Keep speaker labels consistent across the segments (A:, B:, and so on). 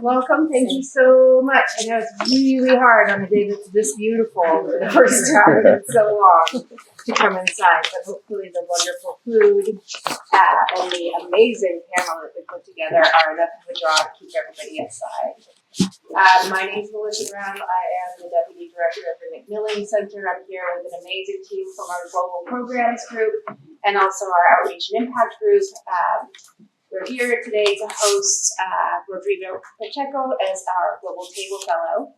A: Welcome. Thank you so much. I know it's really hard on a day that's this beautiful for the first time in so long to come inside, but hopefully the wonderful food and the amazing panel that we put together are enough of a draw to keep everybody inside. My name is Melissa Brown. I am the Deputy Director of the MacMillan Center. I'm here with an amazing team from our Global Programs Group and also our Outreach and Impact Group. We're here today to host Rodrigo Pacheco as our Global Table Fellow.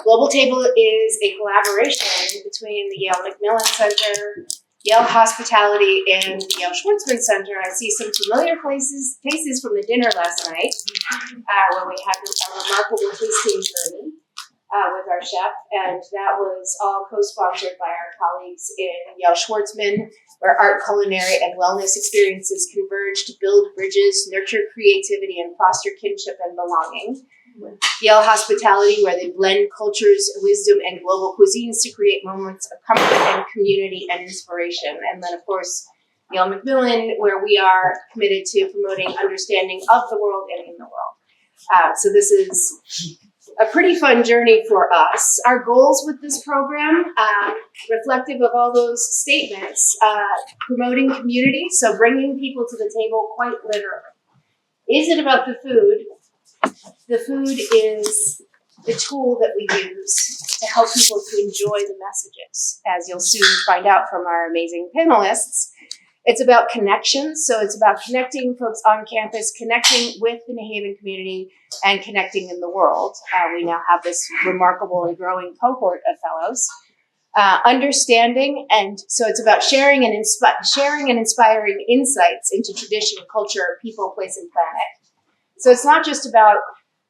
A: Global Table is a collaboration between the Yale MacMillan Center, Yale Hospitality, and Yale Schwarzman Center. I see some familiar faces from the dinner last night, where we had a remarkable tasting journey with our chef, and that was all co-sponsored by our colleagues in Yale Schwarzman, where art, culinary, and wellness experiences converge to build bridges, nurture creativity, and foster kinship and belonging. Yale Hospitality, where they blend cultures, wisdom, and global cuisines to create moments of comfort and community and inspiration. And then, of course, Yale MacMillan, where we are committed to promoting understanding of the world and in the world. So this is a pretty fun journey for us. Our goals with this program, reflective of all those statements, promoting community, so bringing people to the table quite literally. Is it about the food? The food is the tool that we use to help people to enjoy the messages, as you'll soon find out from our amazing panelists. It's about connections, so it's about connecting folks on campus, connecting with the New Haven community, and connecting in the world. We now have this remarkable and growing cohort of fellows. Understanding, and so it's about sharing and inspiring insights into tradition, culture, people, place, and planet. So it's not just about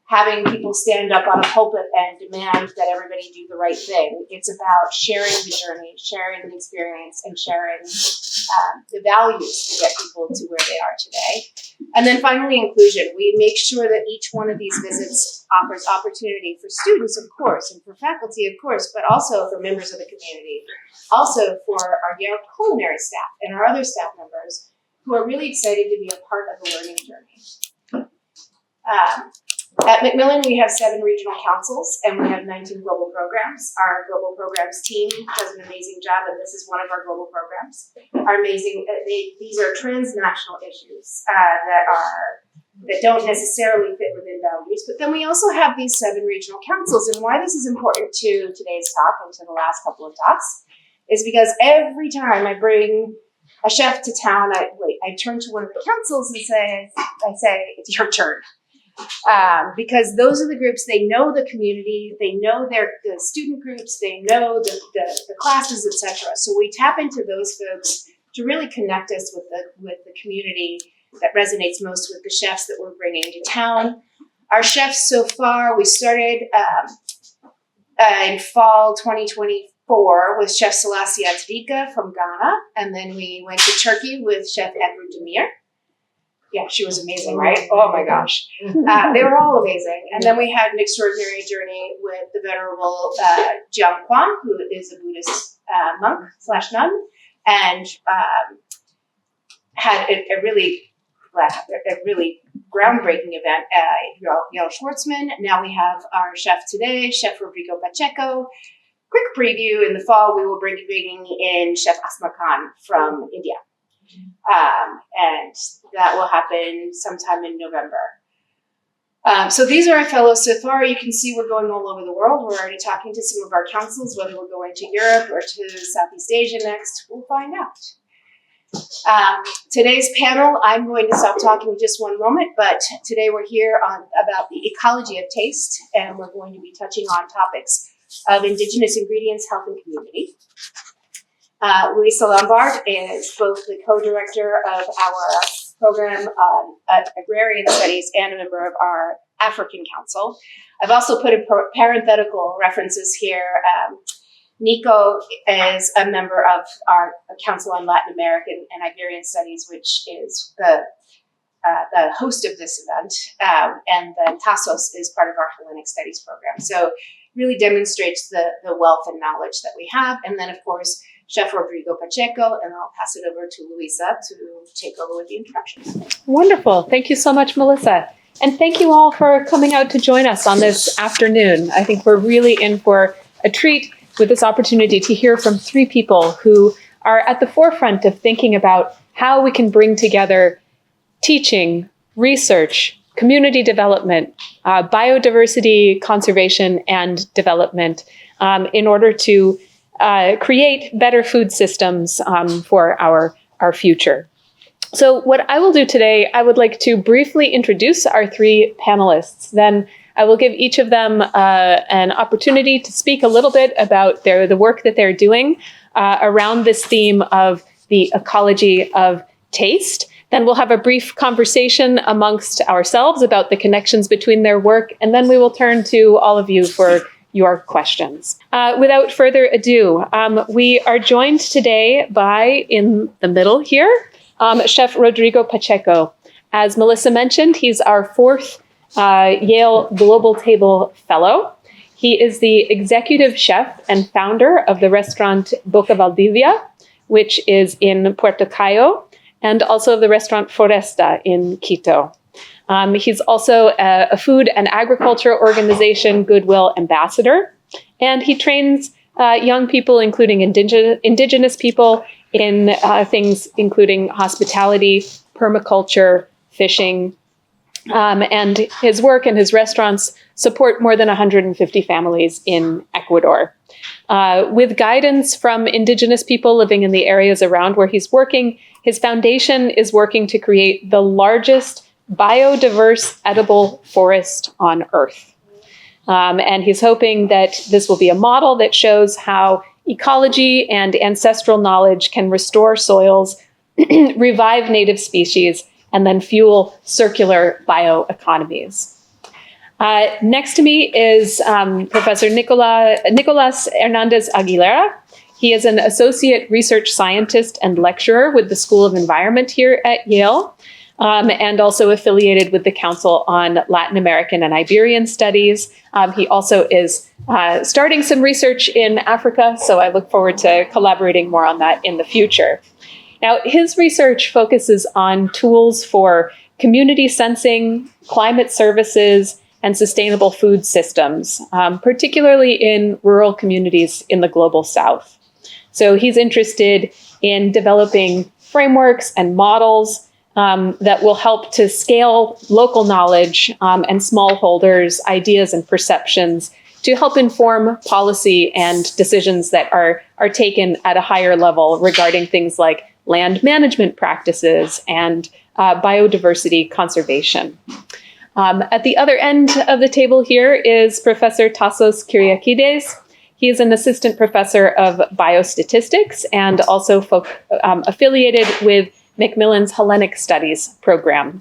A: having people stand up on a pulpit and demand that everybody do the right thing. It's about sharing the journey, sharing the experience, and sharing the values to get people to where they are today. And then finally, inclusion. We make sure that each one of these visits offers opportunity for students, of course, and for faculty, of course, but also for members of the community. Also for our Yale culinary staff and our other staff members who are really excited to be a part of the learning journey. At MacMillan, we have 7 regional councils and we have 19 global programs. Our global programs team does an amazing job, and this is one of our global programs. These are transnational issues that don't necessarily fit within boundaries. But then we also have these 7 regional councils, and why this is important to today's talk and to the last couple of talks is because every time I bring a chef to town, I turn to one of the councils and say, it's your turn. Because those are the groups, they know the community, they know the student groups, they know the classes, etc. So we tap into those folks to really connect us with the community that resonates most with the chefs that we're bringing to town. Our chefs so far, we started in fall 2024 with Chef Selassie Rodrigo from Ghana, and then we went to Turkey with Chef Ebru Demir. Yeah, she was amazing, right? Oh my gosh. They were all amazing. And then we had an extraordinary journey with the venerable Jiang Quan, who is a Buddhist monk/nun, and had a really groundbreaking event at Yale Schwarzman. Now we have our chef today, Chef Rodrigo Pacheco. Quick preview, in the fall we will be bringing in Chef Asma Khan from India. And that will happen sometime in November. So these are our fellows so far. You can see we're going all over the world. We're already talking to some of our councils, whether we're going to Europe or to Southeast Asia next, we'll find out. Today's panel, I'm going to stop talking in just one moment, but today we're here about the ecology of taste, and we're going to be touching on topics of Indigenous ingredients, health, and community. Louisa Lombard is both the co-director of our program Agrarian Studies and a member of our African Council. I've also put in parenthetical references here. Nico is a member of our Council on Latin American and Iberian Studies, which is the host of this event. And then Tassos is part of our Hellenic Studies program. So really demonstrates the wealth and knowledge that we have. And then, of course, Chef Rodrigo Pacheco, and I'll pass it over to Louisa to take over with the introductions.
B: Wonderful. Thank you so much, Melissa. And thank you all for coming out to join us on this afternoon. I think we're really in for a treat with this opportunity to hear from three people who are at the forefront of thinking about how we can bring together teaching, research, community development, biodiversity conservation and development in order to create better food systems for our future. So what I will do today, I would like to briefly introduce our three panelists. Then I will give each of them an opportunity to speak a little bit about the work that they're doing around this theme of the ecology of taste. Then we'll have a brief conversation amongst ourselves about the connections between their work, and then we will turn to all of you for your questions. Without further ado, we are joined today by, in the middle here, Chef Rodrigo Pacheco. As Melissa mentioned, he's our fourth Yale Global Table Fellow. He is the executive chef and founder of the restaurant Bocavaldivia, which is in Puerto Cayo, and also of the restaurant Foresta in Quito. He's also a food and agriculture organization Goodwill ambassador, and he trains young people, including indigenous people, in things including hospitality, permaculture, fishing, and his work and his restaurants support more than 150 families in Ecuador. With guidance from indigenous people living in the areas around where he's working, his foundation is working to create the largest biodiverse edible forest on Earth. And he's hoping that this will be a model that shows how ecology and ancestral knowledge can restore soils, revive native species, and then fuel circular bioeconomies. Next to me is Professor Nicolas Hernandez-Aguilera. He is an associate research scientist and lecturer with the School of Environment here at Yale, and also affiliated with the Council on Latin American and Iberian Studies. He also is starting some research in Africa, so I look forward to collaborating more on that in the future. Now, his research focuses on tools for community sensing, climate services, and sustainable food systems, particularly in rural communities in the global south. So he's interested in developing frameworks and models that will help to scale local knowledge and smallholders' ideas and perceptions to help inform policy and decisions that are taken at a higher level regarding things like land management practices and biodiversity conservation. At the other end of the table here is Professor Tassos Kyriakides. He is an assistant professor of biostatistics and also affiliated with MacMillan's Hellenic Studies program.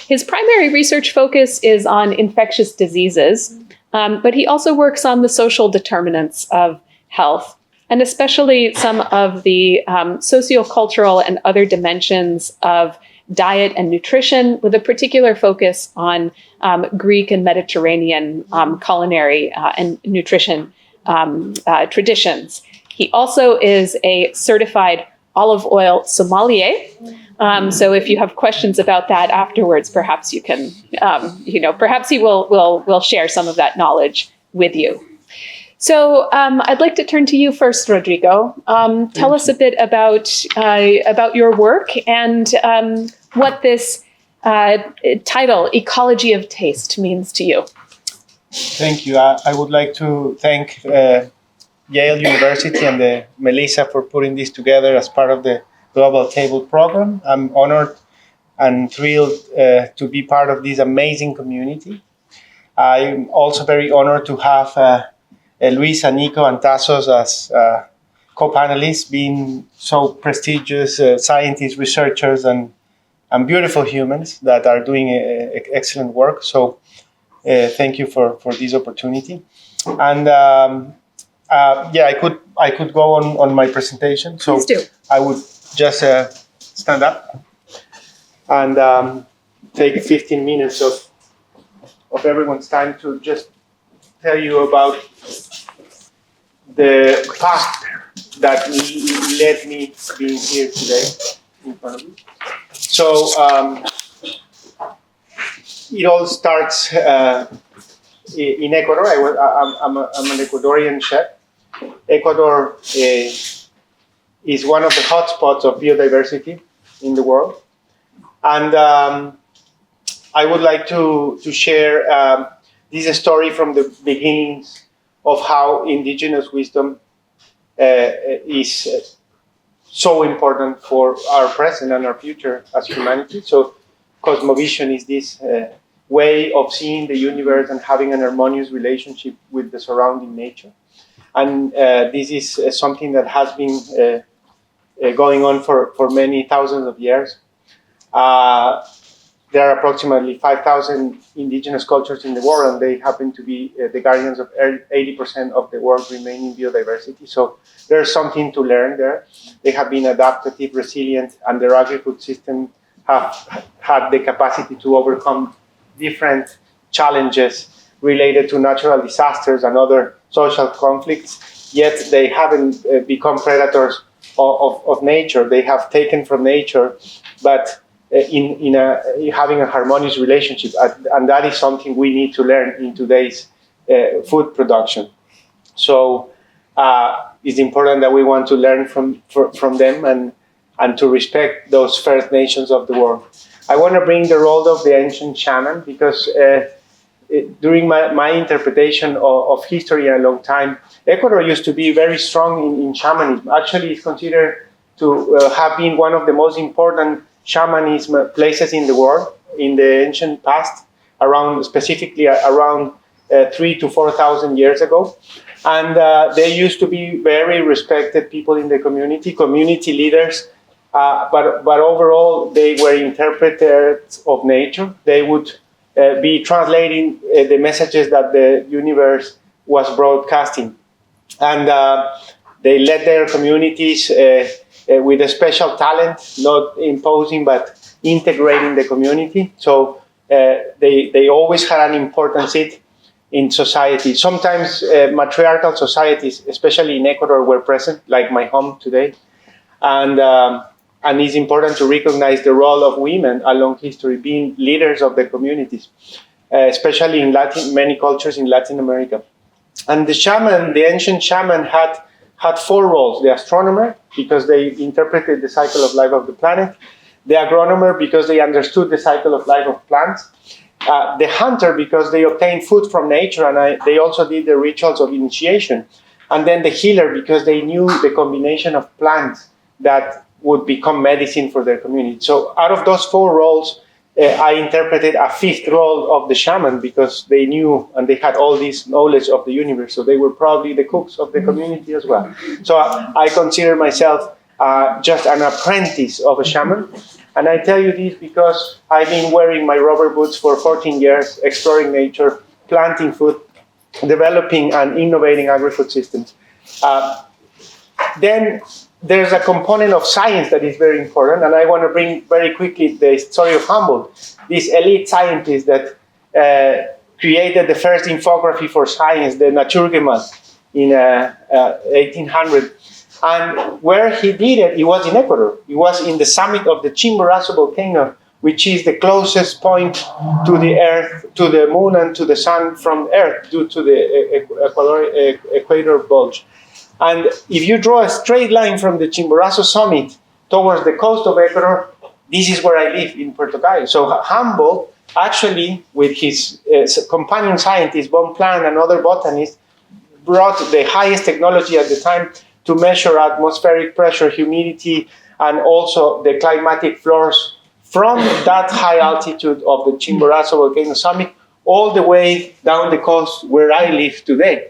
B: His primary research focus is on infectious diseases, but he also works on the social determinants of health, and especially some of the sociocultural and other dimensions of diet and nutrition, with a particular focus on Greek and Mediterranean culinary and nutrition traditions. He also is a certified olive oil sommelier. So if you have questions about that afterwards, perhaps you can, perhaps he will share some of that knowledge with you. So I'd like to turn to you first, Rodrigo. Tell us a bit about your work and what this title, Ecology of Taste, means to you.
C: Thank you. I would like to thank Yale University and the Melissa for putting this together as part of the Global Table program. I'm honored and thrilled to be part of this amazing community. I'm also very honored to have Louisa, Nico, and Tassos as co-panelists, being so prestigious scientists, researchers, and beautiful humans that are doing excellent work. So thank you for this opportunity. And I could go on my presentation. So
B: please do.
C: I would just stand up and take 15 minutes of everyone's time to just tell you about the path that led me being here today in front of you. So it all starts in Ecuador. I'm an Ecuadorian chef. Ecuador is one of the hotspots of biodiversity in the world. And I would like to share this story from the beginnings of how indigenous wisdom is so important for our present and our future as humanity. So cosmovision is this way of seeing the universe and having an harmonious relationship with the surrounding nature. And this is something that has been going on for many thousands of years. There are approximately 5,000 indigenous cultures in the world, and they happen to be the guardians of 80% of the world's remaining biodiversity. So there's something to learn there. They have been adaptive, resilient, and their agri-food system have had the capacity to overcome different challenges related to natural disasters and other social conflicts, yet they haven't become predators of nature. They have taken from nature, but in having a harmonious relationship, and that is something we need to learn in today's food production. So it's important that we want to learn from them and to respect those First Nations of the world. I want to bring the role of the ancient shaman because during my interpretation of history a long time, Ecuador used to be very strong in shamanism. Actually, it's considered to have been one of the most important shamanism places in the world in the ancient past, specifically around 3,000 to 4,000 years ago. And they used to be very respected people in the community leaders, but overall they were interpreters of nature. They would be translating the messages that the universe was broadcasting. And they led their communities with a special talent, not imposing, but integrating the community. So they always had an important seat in society. Sometimes matriarchal societies, especially in Ecuador, were present, like my home today. And it's important to recognize the role of women along history, being leaders of the communities, especially in many cultures in Latin America. And the ancient shaman had four roles: the astronomer, because they interpreted the cycle of life of the planet; the agronomer, because they understood the cycle of life of plants; the hunter, because they obtained food from nature, and they also did the rituals of initiation; and then the healer, because they knew the combination of plants that would become medicine for their community. So out of those four roles, I interpreted a fifth role of the shaman, because they knew and they had all this knowledge of the universe. So they were probably the cooks of the community as well. So I consider myself just an apprentice of a shaman. And I tell you this because I've been wearing my rubber boots for 14 years, exploring nature, planting food, developing and innovating agri-food systems. Then there's a component of science that is very important, and I want to bring very quickly the story of Humboldt, this elite scientist that created the first infography for science, the Naturgemas, in 1800. And where he did it, it was in Ecuador. It was in the summit of the Chimborazo volcano, which is the closest point to the Earth, to the moon and to the sun from Earth, due to the equator bulge. And if you draw a straight line from the Chimborazo summit towards the coast of Ecuador, this is where I live, in Puerto Cayo. So Humboldt, actually, with his companion scientist, Bonpland, and other botanists, brought the highest technology at the time to measure atmospheric pressure, humidity, and also the climatic floors from that high altitude of the Chimborazo volcano summit all the way down the coast where I live today.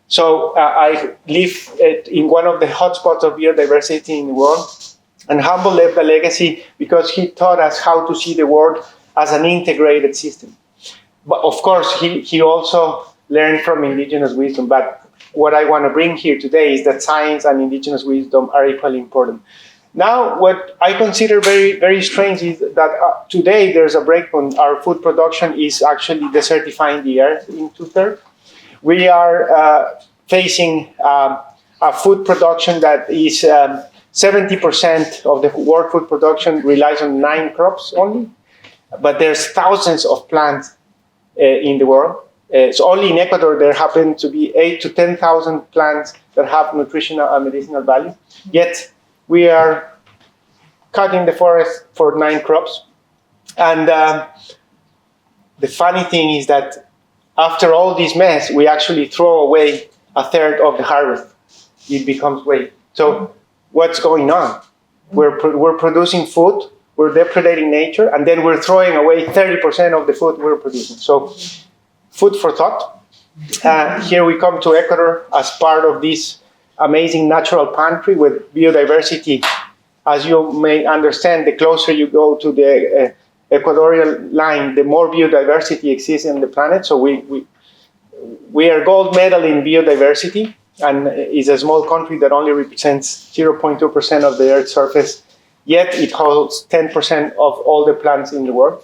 C: So I live in one of the hotspots of biodiversity in the world. And Humboldt left a legacy because he taught us how to see the world as an integrated system. But of course, he also learned from indigenous wisdom. But what I want to bring here today is that science and indigenous wisdom are equally important. Now, what I consider very, very strange is that today there's a breakpoint. Our food production is actually desertifying the earth in 2/3. We are facing a food production that is 70% of the world food production relies on 9 crops only. but there's thousands of plants in the world. So only in Ecuador there happen to be 8 to 10,000 plants that have nutritional and medicinal value. Yet we are cutting the forest for 9 crops. And the funny thing is that after all this mess, we actually throw away a third of the harvest. It becomes waste. So what's going on? We're producing food, we're depredating nature, and then we're throwing away 30% of the food we're producing. So food for thought. Here we come to Ecuador as part of this amazing natural pantry with biodiversity. As you may understand, the closer you go to the equatorial line, the more biodiversity exists on the planet. So we are gold medal in biodiversity, and is a small country that only represents 0.2% of the Earth's surface, yet it holds 10% of all the plants in the world.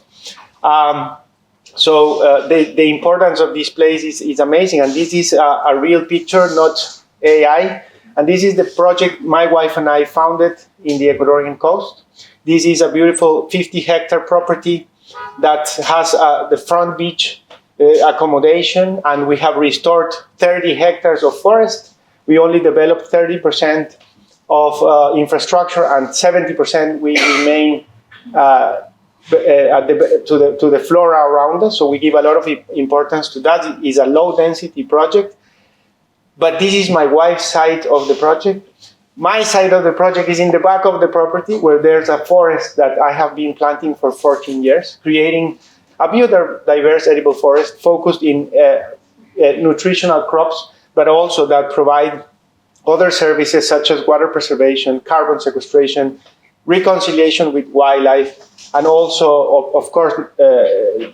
C: So the importance of this place is amazing, and this is a real picture, not AI. And this is the project my wife and I founded in the Ecuadorian coast. This is a beautiful 50-hectare property that has the front beach accommodation, and we have restored 30 hectares of forest. We only developed 30% of infrastructure, and 70% we remain to the flora around us. So we give a lot of importance to that. It is a low-density project. But this is my wife's side of the project. My side of the project is in the back of the property, where there's a forest that I have been planting for 14 years, creating a biodiverse edible forest focused in nutritional crops, but also that provide other services such as water preservation, carbon sequestration, reconciliation with wildlife, and also, of course,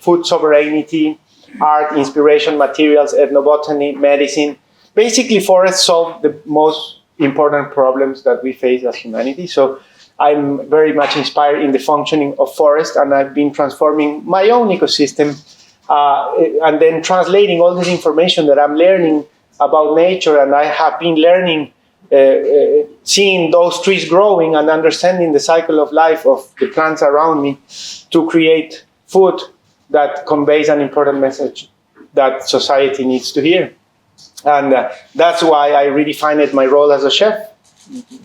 C: food sovereignty, art, inspiration, materials, ethnobotany, medicine. Basically, forests solve the most important problems that we face as humanity. So I'm very much inspired in the functioning of forests, and I've been transforming my own ecosystem and then translating all this information that I'm learning about nature, and I have been learning, seeing those trees growing and understanding the cycle of life of the plants around me to create food that conveys an important message that society needs to hear. And that's why I redefined my role as a chef.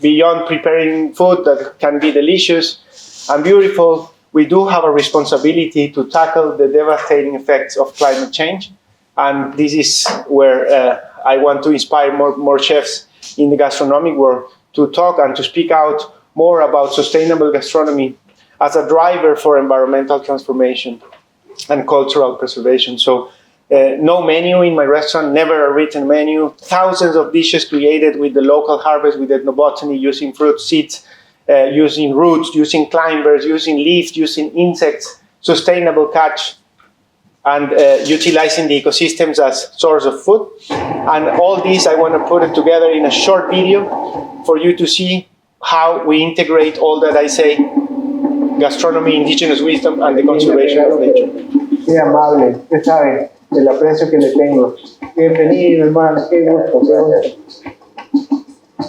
C: Beyond preparing food that can be delicious and beautiful, we do have a responsibility to tackle the devastating effects of climate change. And this is where I want to inspire more chefs in the gastronomic world to talk and to speak out more about sustainable gastronomy as a driver for environmental transformation and cultural preservation. So no menu in my restaurant, never a written menu, thousands of dishes created with the local harvest, with ethnobotany, using fruit seeds, using roots, using climbers, using leaves, using insects, sustainable catch, and utilizing the ecosystems as source of food. And all this, I want to put it together in a short video for you to see how we integrate all that I say, gastronomy, indigenous wisdom, and the conservation of nature.
D: Qué amable, usted sabe el aprecio que le tengo. Bienvenido, hermano, qué gusto, qué gusto.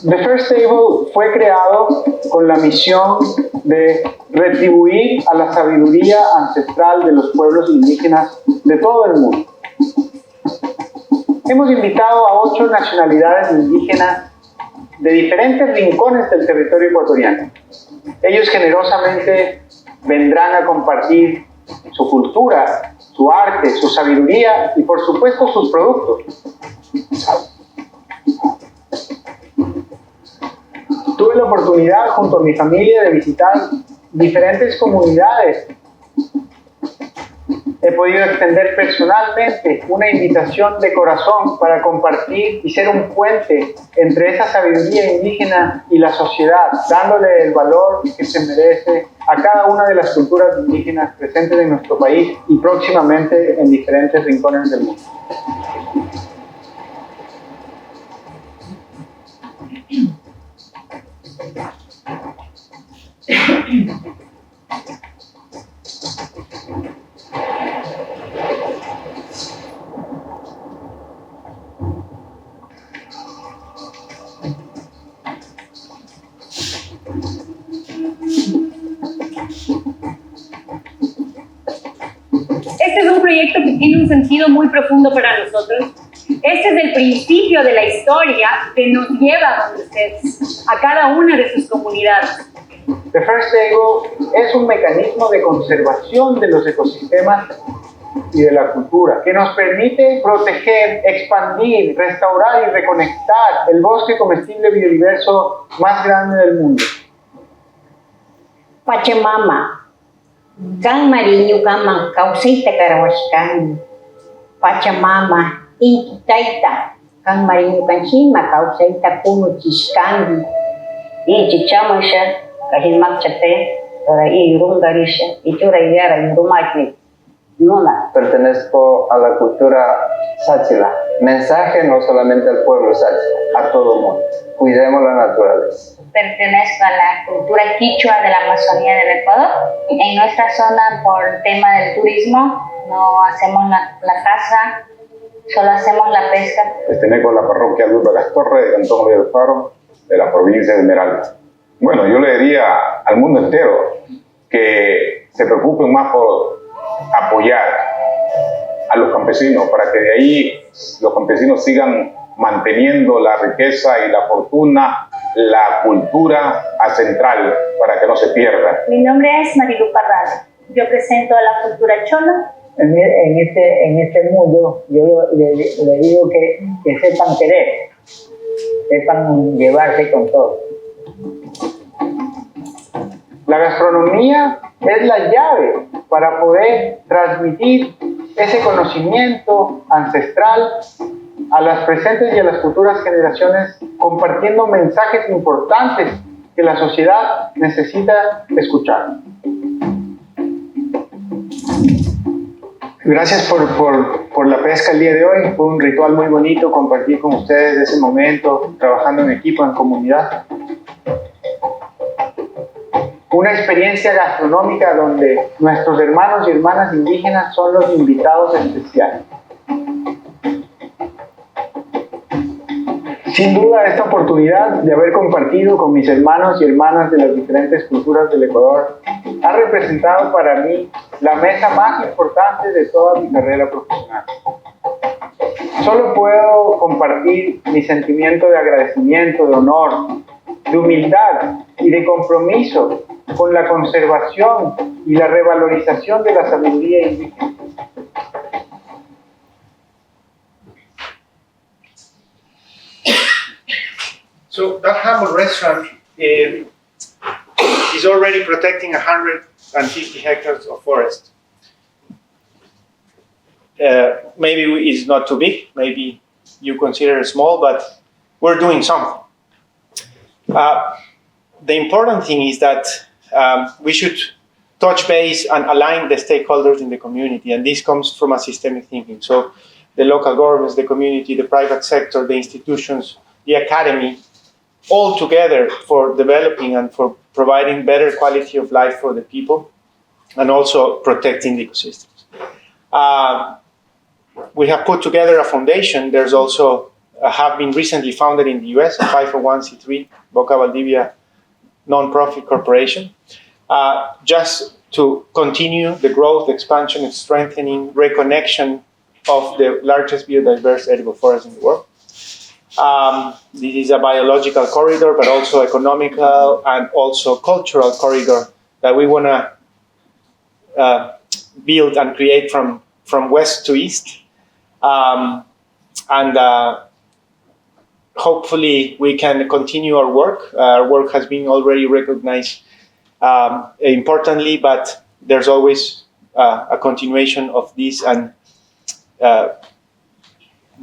D: The First Table fue creado con la misión de retribuir a la sabiduría ancestral de los pueblos indígenas de todo el mundo. Hemos invitado a 8 nacionalidades indígenas de diferentes rincones del territorio ecuatoriano. Ellos generosamente vendrán a compartir su cultura, su arte, su sabiduría y, por supuesto, sus productos. Tuve la oportunidad, junto a mi familia, de visitar diferentes comunidades. He podido extender personalmente una invitación de corazón para compartir y ser un puente entre esa sabiduría indígena y la sociedad, dándole el valor que se merece a cada una de las culturas indígenas presentes en nuestro país y próximamente en diferentes rincones del mundo.
E: proyecto que tiene un sentido muy profundo para nosotros. Este es el principio de la historia que nos lleva donde ustedes, a cada una de sus comunidades.
D: The First Table es un mecanismo de conservación de los ecosistemas y de la cultura que nos permite proteger, expandir, restaurar y reconectar el bosque comestible biodiverso más grande del mundo.
F: Pachamama, kang marinyo ka mang kausayta karawaskan. Pachamama, inkitaita, kang marinyo kan sima kausayta kuno chiskangi. Chichamasha, kahimakchate, para irungarisha, ichurayara irumaki.
G: Pertenezco a la cultura sáchila. Mensaje no solamente al pueblo sáchila, a todo el mundo. Cuidemos la naturaleza.
H: Pertenezco a la cultura quichua de la Amazonía del Ecuador. En nuestra zona, por el tema del turismo, no hacemos la caza, solo hacemos la pesca.
I: Pertenezco a la parroquia Luis Gastorre de Cantón del Faro, de la provincia de Esmeralda. Bueno, yo le diría al mundo entero que se preocupen más por apoyar a los campesinos para que de ahí los campesinos sigan manteniendo la riqueza y la fortuna, la cultura central para que no se pierda.
H: Mi nombre es Marilu Parral. Yo presento la cultura chola.
F: En este mundo, yo le digo que sepan querer, sepan llevarse con todo.
D: La gastronomía es la llave para poder transmitir ese conocimiento ancestral a las presentes y a las futuras generaciones, compartiendo mensajes importantes que la sociedad necesita escuchar. Gracias por la pesca el día de hoy. Fue un ritual muy bonito compartir con ustedes ese momento, trabajando en equipo, en comunidad. Una experiencia gastronómica donde nuestros hermanos y hermanas indígenas son los invitados especiales. Sin duda, esta oportunidad de haber compartido con mis hermanos y hermanas de las diferentes culturas del Ecuador ha representado para mí la mesa más importante de toda mi carrera profesional. Solo puedo compartir mi sentimiento de agradecimiento, de honor, de humildad y de compromiso con la conservación y la revalorización de la sabiduría indígena.
C: So that Hammer restaurant is already protecting 150 hectares of forest. Maybe it's not too big, maybe you consider it small, but we're doing something. The important thing is that we should touch base and align the stakeholders in the community, and this comes from a systemic thinking. So the local governments, the community, the private sector, the institutions, the academy, all together for developing and for providing better quality of life for the people and also protecting the ecosystems. We have put together a foundation. There's also have been recently founded in the US, a 501c3 Bocavaldivia non-profit corporation, just to continue the growth, expansion, and strengthening, reconnection of the largest biodiverse edible forest in the world. This is a biological corridor, but also economical and also cultural corridor that we want to build and create from west to east. Hopefully we can continue our work. Our work has been already recognized importantly, but there's always a continuation of this, and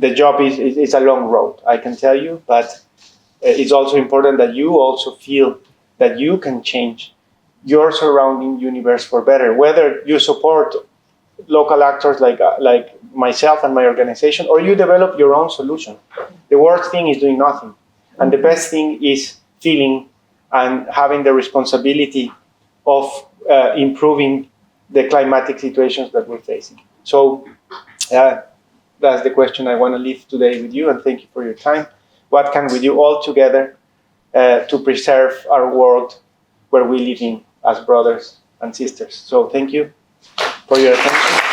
C: the job is a long road, I can tell you, but it's also important that you also feel that you can change your surrounding universe for better, whether you support local actors like myself and my organization, or you develop your own solution. The worst thing is doing nothing, and the best thing is feeling and having the responsibility of improving the climatic situations that we're facing. So that's the question I want to leave today with you, and thank you for your time. What can we do all together to preserve our world where we live in as brothers and sisters? So thank you for your attention.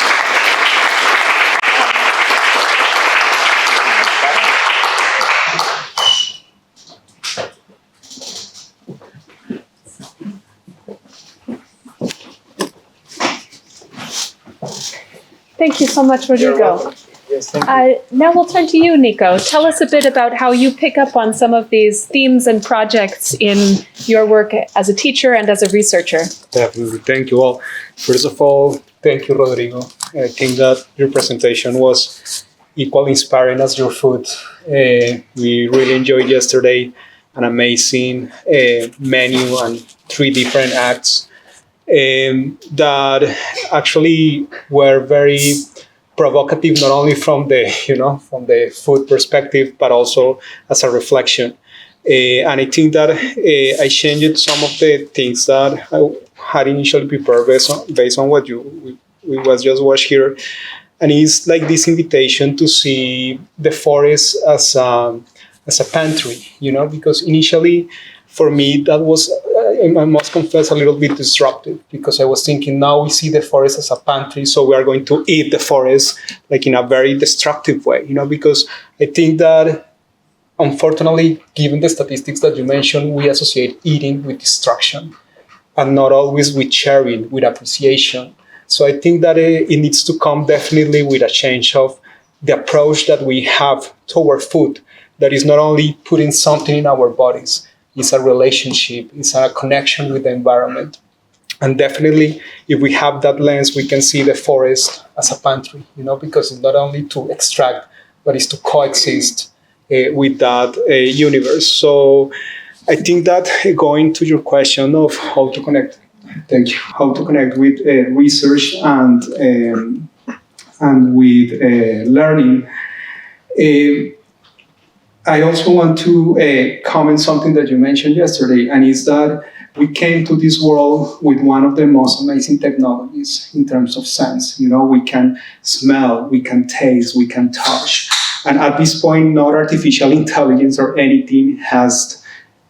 B: Thank you so much, Rodrigo.
C: Yes, thank you.
B: Now we'll turn to you, Nico. Tell us a bit about how you pick up on some of these themes and projects in your work as a teacher and as a researcher.
J: Definitely. Thank you all. First of all, thank you, Rodrigo. I think that your presentation was equally inspiring as your food. We really enjoyed yesterday an amazing menu and 3 different acts that actually were very provocative, not only from the food perspective, but also as a reflection. And I think that I changed some of the things that I had initially prepared based on what we was just watched here. And it's like this invitation to see the forest as a pantry, because initially for me that was, I must confess, a little bit disruptive, because I was thinking now we see the forest as a pantry, so we are going to eat the forest like in a very destructive way, because I think that unfortunately, given the statistics that you mentioned, we associate eating with destruction and not always with sharing, with appreciation. So I think that it needs to come definitely with a change of the approach that we have toward food, that is not only putting something in our bodies, it's a relationship, it's a connection with the environment. And definitely, if we have that lens, we can see the forest as a pantry, because it's not only to extract, but it's to coexist with that universe. So I think that going to your question of how to connect, how to connect with research and with learning. I also want to comment something that you mentioned yesterday, and is that we came to this world with one of the most amazing technologies in terms of sense. We can smell, we can taste, we can touch. And at this point, not artificial intelligence or anything has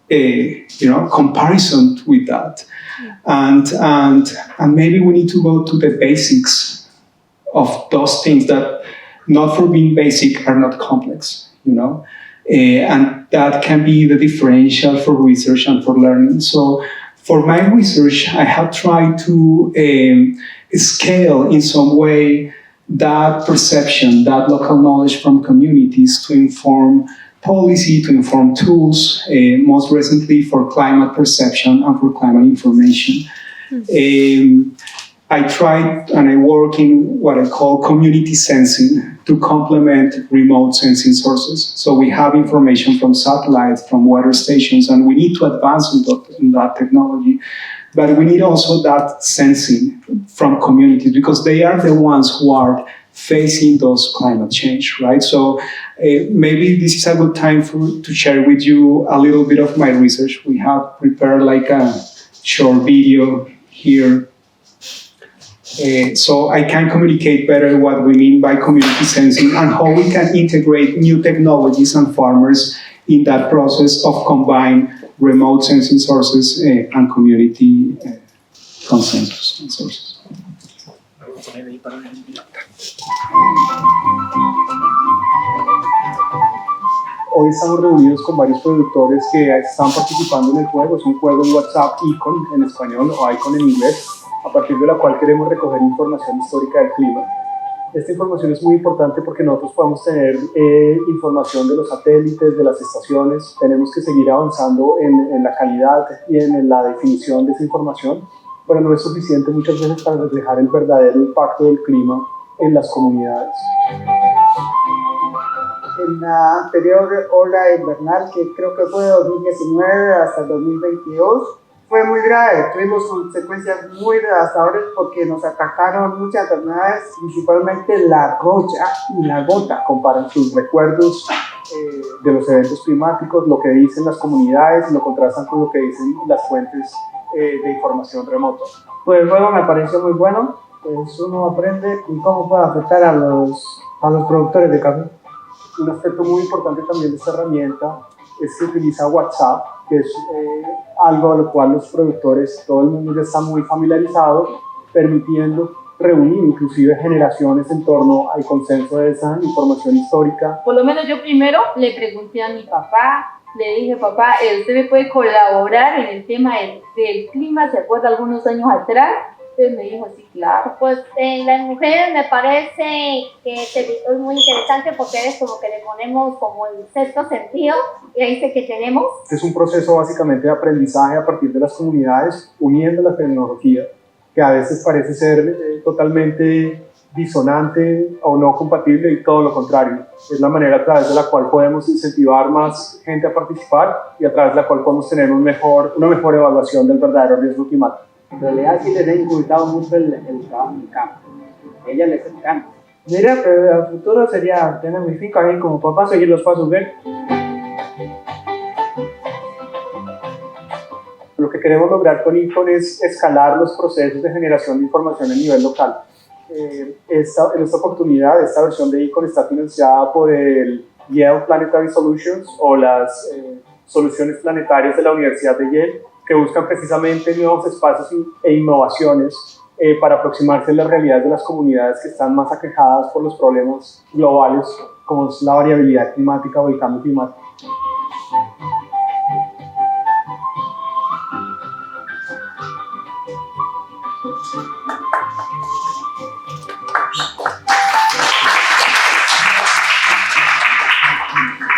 J: a comparison with that. And maybe we need to go to the basics of those things that, not for being basic, are not complex, and that can be the differential for research and for learning. So for my research, I have tried to scale in some way that perception, that local knowledge from communities to inform policy, to inform tools, most recently for climate perception and for climate information. I tried and I work in what I call community sensing to complement remote sensing sources. So we have information from satellites, from weather stations, and we need to advance in that technology. But we need also that sensing from communities, because they are the ones who are facing those climate change, right? So maybe this is a good time to share with you a little bit of my research. We have prepared like a short video here. So I can communicate better what we mean by community sensing and how we can integrate new technologies and farmers in that process of combine remote sensing sources and community consensus and sources.
K: Hoy estamos reunidos con varios productores que están participando en el juego. Es un juego en WhatsApp, Icon en español o Icon en inglés, a partir de la cual queremos recoger información histórica del clima. Esta información es muy importante porque nosotros podemos tener información de los satélites, de las estaciones. Tenemos que seguir avanzando en la calidad y en la definición de esa información, pero no es suficiente muchas veces para reflejar el verdadero impacto del clima en las comunidades.
L: En la anterior ola invernal, que creo que fue de 2019 hasta 2022, fue muy grave. Tuvimos consecuencias muy devastadoras porque nos atacaron muchas enfermedades, principalmente la rocha y la gota.
K: Comparan sus recuerdos de los eventos climáticos, lo que dicen las comunidades, y lo contrastan con lo que dicen las fuentes de información remota.
L: Pues el juego me pareció muy bueno, pues uno aprende cómo puede afectar a los productores de café.
K: Un aspecto muy importante también de esta herramienta es que utiliza WhatsApp, que es algo a lo cual los productores, todo el mundo ya está muy familiarizado, permitiendo reunir inclusive generaciones en torno al consenso de esa información histórica.
M: Por lo menos yo primero le pregunté a mi papá, le dije, papá, ¿usted me puede colaborar en el tema del clima? ¿Se acuerda algunos años atrás? Entonces me dijo, sí, claro.
H: Pues las mujeres me parece que es muy interesante porque es como que le ponemos como el sexto sentido y ahí dice que tenemos.
K: Es un proceso básicamente de aprendizaje a partir de las comunidades, uniendo la tecnología, que a veces parece ser totalmente disonante o no compatible, y todo lo contrario. Es la manera a través de la cual podemos incentivar más gente a participar y a través de la cual podemos tener una mejor evaluación del verdadero riesgo climático.
F: En realidad sí les he inculcado mucho el trabajo en campo. A ella les encanta.
L: Mira, pero al futuro sería tener mi finca ahí como papá, seguir los pasos de él.
K: Lo que queremos lograr con ICON es escalar los procesos de generación de información a nivel local. En esta oportunidad, esta versión de ICON está financiada por el Yale Planetary Solutions, o las soluciones planetarias de la Universidad de Yale, que buscan precisamente nuevos espacios e innovaciones para aproximarse a las realidades de las comunidades que están más aquejadas por los problemas globales, como es la variabilidad climática o el cambio climático.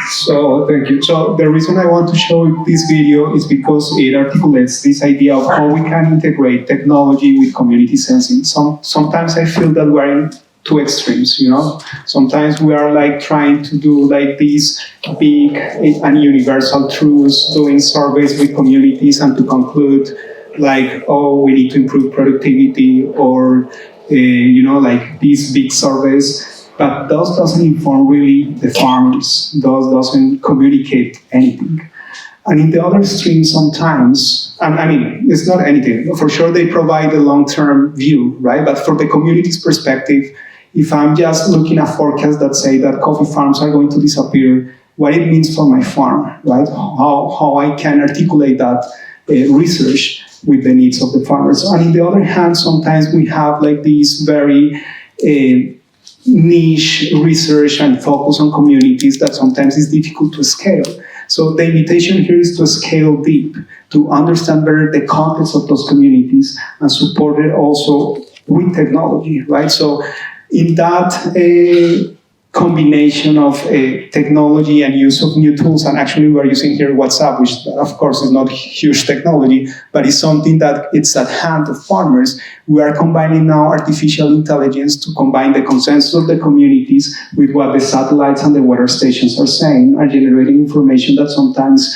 J: So thank you. So the reason I want to show this video is because it articulates this idea of how we can integrate technology with community sensing. Sometimes I feel that we're in two extremes, you know. Sometimes we are like trying to do like these big and universal truths, doing surveys with communities and to conclude like, oh, we need to improve productivity, or you know, like these big surveys. But those doesn't inform really the farmers. Those doesn't communicate anything. And in the other stream, sometimes, and I mean, it's not anything. For sure, they provide a long-term view, right? But for the community's perspective, if I'm just looking at forecasts that say that coffee farms are going to disappear, what it means for my farm, right? How I can articulate that research with the needs of the farmers. And on the other hand, sometimes we have like these very niche research and focus on communities that sometimes is difficult to scale. So the invitation here is to scale deep, to understand better the context of those communities and support it also with technology, right? So in that combination of technology and use of new tools, and actually we're using here WhatsApp, which of course is not huge technology, but it's something that it's at hand of farmers. We are combining now artificial intelligence to combine the consensus of the communities with what the satellites and the weather stations are saying, are generating information that sometimes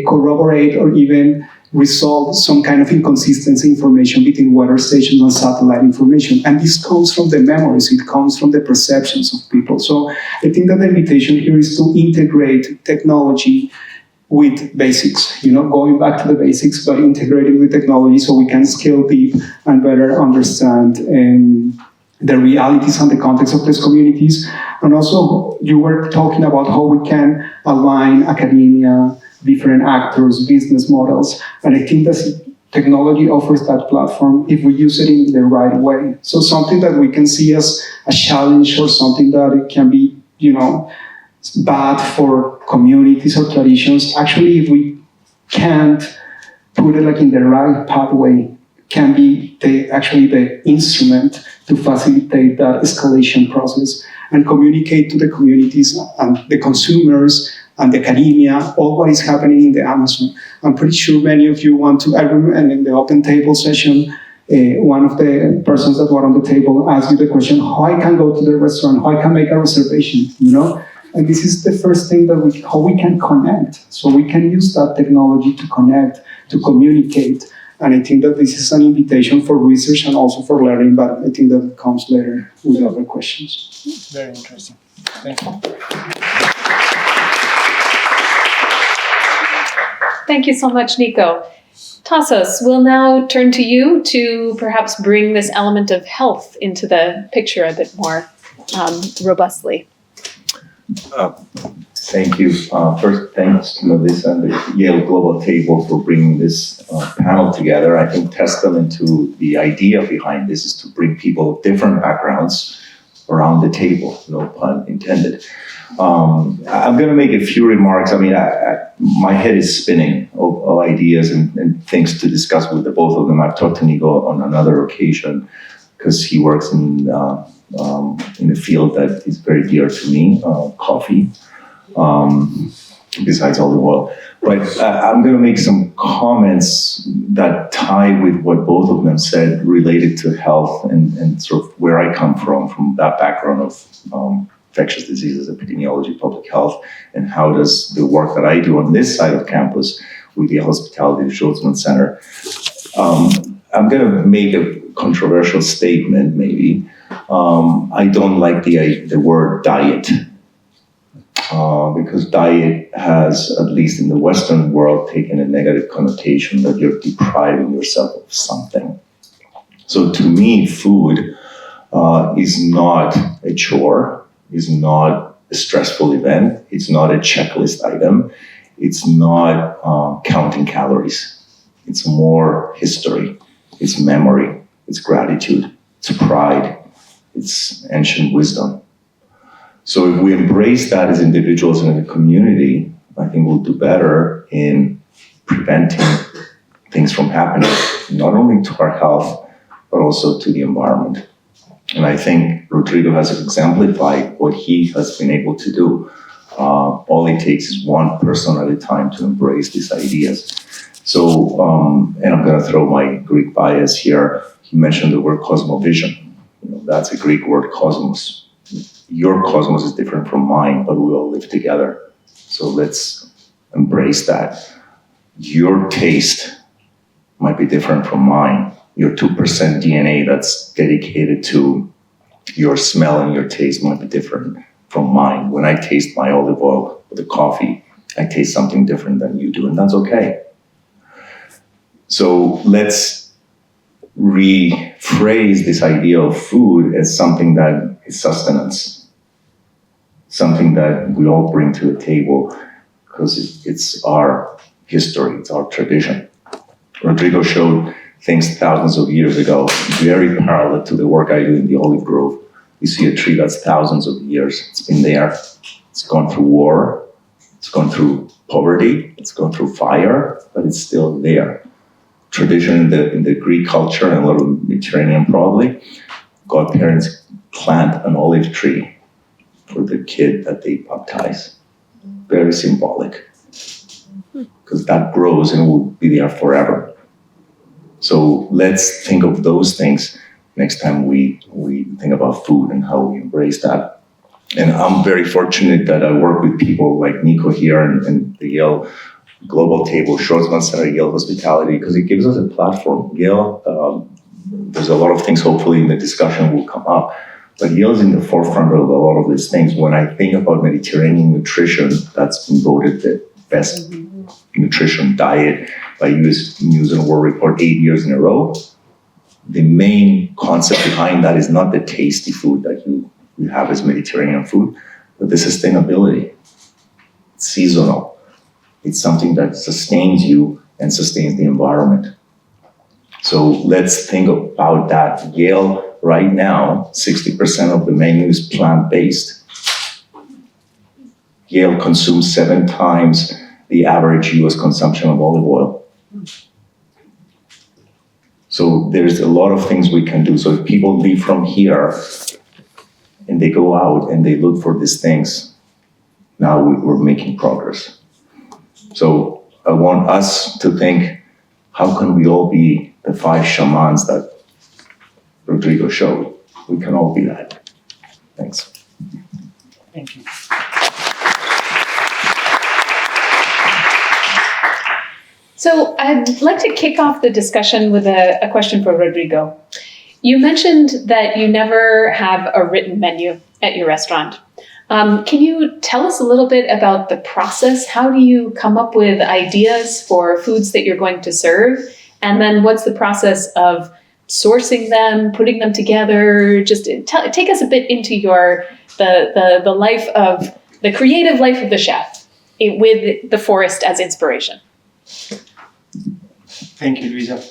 J: corroborate or even resolve some kind of inconsistency information between weather stations and satellite information. And this comes from the memories, it comes from the perceptions of people. So I think that the invitation here is to integrate technology with basics, you know, going back to the basics, but integrating with technology so we can scale deep and better understand the realities and the context of these communities. And also, you were talking about how we can align academia, different actors, business models. And I think that technology offers that platform if we use it in the right way. So something that we can see as a challenge or something that it can be, you know, bad for communities or traditions, actually, if we can't put it like in the right pathway, can be actually the instrument to facilitate that escalation process and communicate to the communities and the consumers and the academia, all what is happening in the Amazon. I'm pretty sure many of you want to, I remember in the open table session, one of the persons that were on the table asked you the question, how I can go to the restaurant, how I can make a reservation, you know? And this is the first thing that how we can connect. So we can use that technology to connect, to communicate. And I think that this is an invitation for research and also for learning, but I think that comes later with other questions.
C: Very interesting. Thank you.
B: Thank you so much, Nico. Tassos, we'll now turn to you to perhaps bring this element of health into the picture a bit more robustly.
N: Thank you. First, thanks to Melissa and the Yale Global Table for bringing this panel together. I think testament to the idea behind this is to bring people of different backgrounds around the table, no pun intended. I'm going to make a few remarks. I mean, my head is spinning of ideas and things to discuss with the both of them. I've talked to Nico on another occasion because he works in a field that is very dear to me, coffee, besides olive oil. But I'm going to make some comments that tie with what both of them said related to health and sort of where I come from that background of infectious diseases, epidemiology, public health, and how does the work that I do on this side of campus with the Yale Hospitality, the Schwarzman Center. I'm going to make a controversial statement, maybe. I don't like the word diet. Because diet has, at least in the Western world, taken a negative connotation that you're depriving yourself of something. So to me, food is not a chore, is not a stressful event, it's not a checklist item, it's not counting calories. It's more history, it's memory, it's gratitude, it's pride, it's ancient wisdom. So if we embrace that as individuals and in a community, I think we'll do better in preventing things from happening, not only to our health, but also to the environment. And I think Rodrigo has exemplified what he has been able to do. All it takes is one person at a time to embrace these ideas. So, and I'm going to throw my Greek bias here. He mentioned the word cosmovision. That's a Greek word, cosmos. Your cosmos is different from mine, but we all live together. So let's embrace that. Your taste might be different from mine. Your 2% DNA that's dedicated to your smell and your taste might be different from mine. When I taste my olive oil or the coffee, I taste something different than you do, and that's okay. So let's rephrase this idea of food as something that is sustenance. Something that we all bring to the table because it's our history, it's our tradition. Rodrigo showed things thousands of years ago, very parallel to the work I do in the olive grove. You see a tree that's thousands of years. It's been there. It's gone through war. It's gone through poverty. It's gone through fire, but it's still there. Tradition in the Greek culture and a lot of Mediterranean probably, godparents plant an olive tree for the kid that they baptize. Very symbolic. Because that grows and will be there forever. So let's think of those things next time we think about food and how we embrace that. And I'm very fortunate that I work with people like Nico here and the Yale Global Table, Schwarzman Center, Yale Hospitality, because it gives us a platform. Yale, there's a lot of things hopefully in the discussion will come up. But Yale's in the forefront of a lot of these things. When I think about Mediterranean nutrition, that's been voted the best nutrition diet by US News and World Report 8 years in a row. The main concept behind that is not the tasty food that you have as Mediterranean food, but the sustainability. It's seasonal. It's something that sustains you and sustains the environment. So let's think about that. Yale, right now, 60% of the menu is plant-based. Yale consumes 7 times the average US consumption of olive oil. So there's a lot of things we can do. So if people leave from here and they go out and they look for these things, now we're making progress. So I want us to think, how can we all be the 5 shamans that Rodrigo showed? We can all be that. Thanks.
C: Thank you.
B: So I'd like to kick off the discussion with a question for Rodrigo. You mentioned that you never have a written menu at your restaurant. Can you tell us a little bit about the process? How do you come up with ideas for foods that you're going to serve? And then what's the process of sourcing them, putting them together? Just take us a bit into the life of the creative life of the chef with the forest as inspiration.
C: Thank you, Louisa.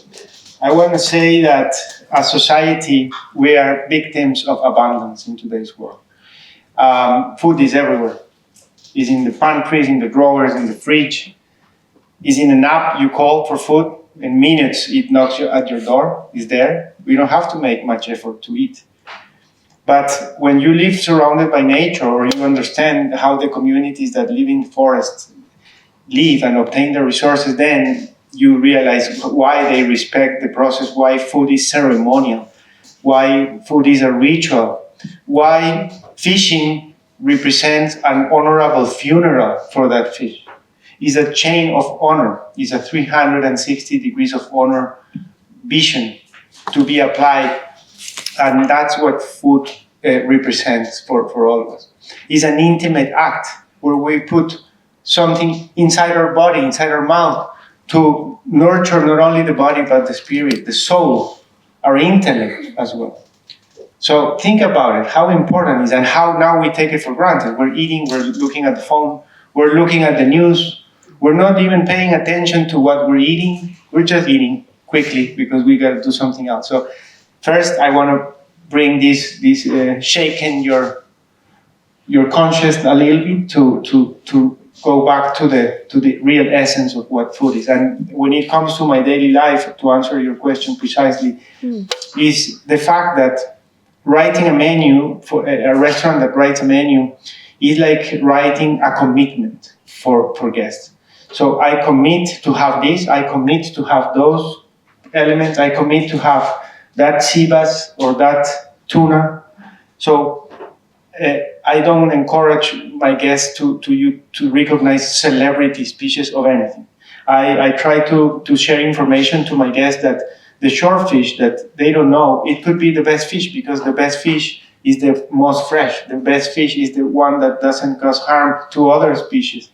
C: I want to say that as society, we are victims of abundance in today's world. Food is everywhere. is in the pantries, in the drawers, in the fridge, is in an app you call for food. In minutes, it knocks at your door, is there. We don't have to make much effort to eat. But when you live surrounded by nature, or you understand how the communities that live in forests live and obtain the resources, then you realize why they respect the process, why food is ceremonial, why food is a ritual, why fishing represents an honorable funeral for that fish. It's a chain of honor. It's a 360 degrees of honor vision to be applied. And that's what food represents for all of us. It's an intimate act where we put something inside our body, inside our mouth, to nurture not only the body, but the spirit, the soul, our intellect as well. So think about it, how important it is, and how now we take it for granted. We're eating, we're looking at the phone, we're looking at the news, we're not even paying attention to what we're eating. We're just eating quickly because we got to do something else. So first, I want to bring this shaking your conscience a little bit to go back to the real essence of what food is. And when it comes to my daily life, to answer your question precisely, is the fact that writing a menu for a restaurant that writes a menu is like writing a commitment for guests. So I commit to have this, I commit to have those elements, I commit to have that sea bass or that tuna. So I don't encourage my guests to recognize celebrity species of anything. I try to share information to my guests that the shore fish that they don't know, it could be the best fish, because the best fish is the most fresh. The best fish is the one that doesn't cause harm to other species.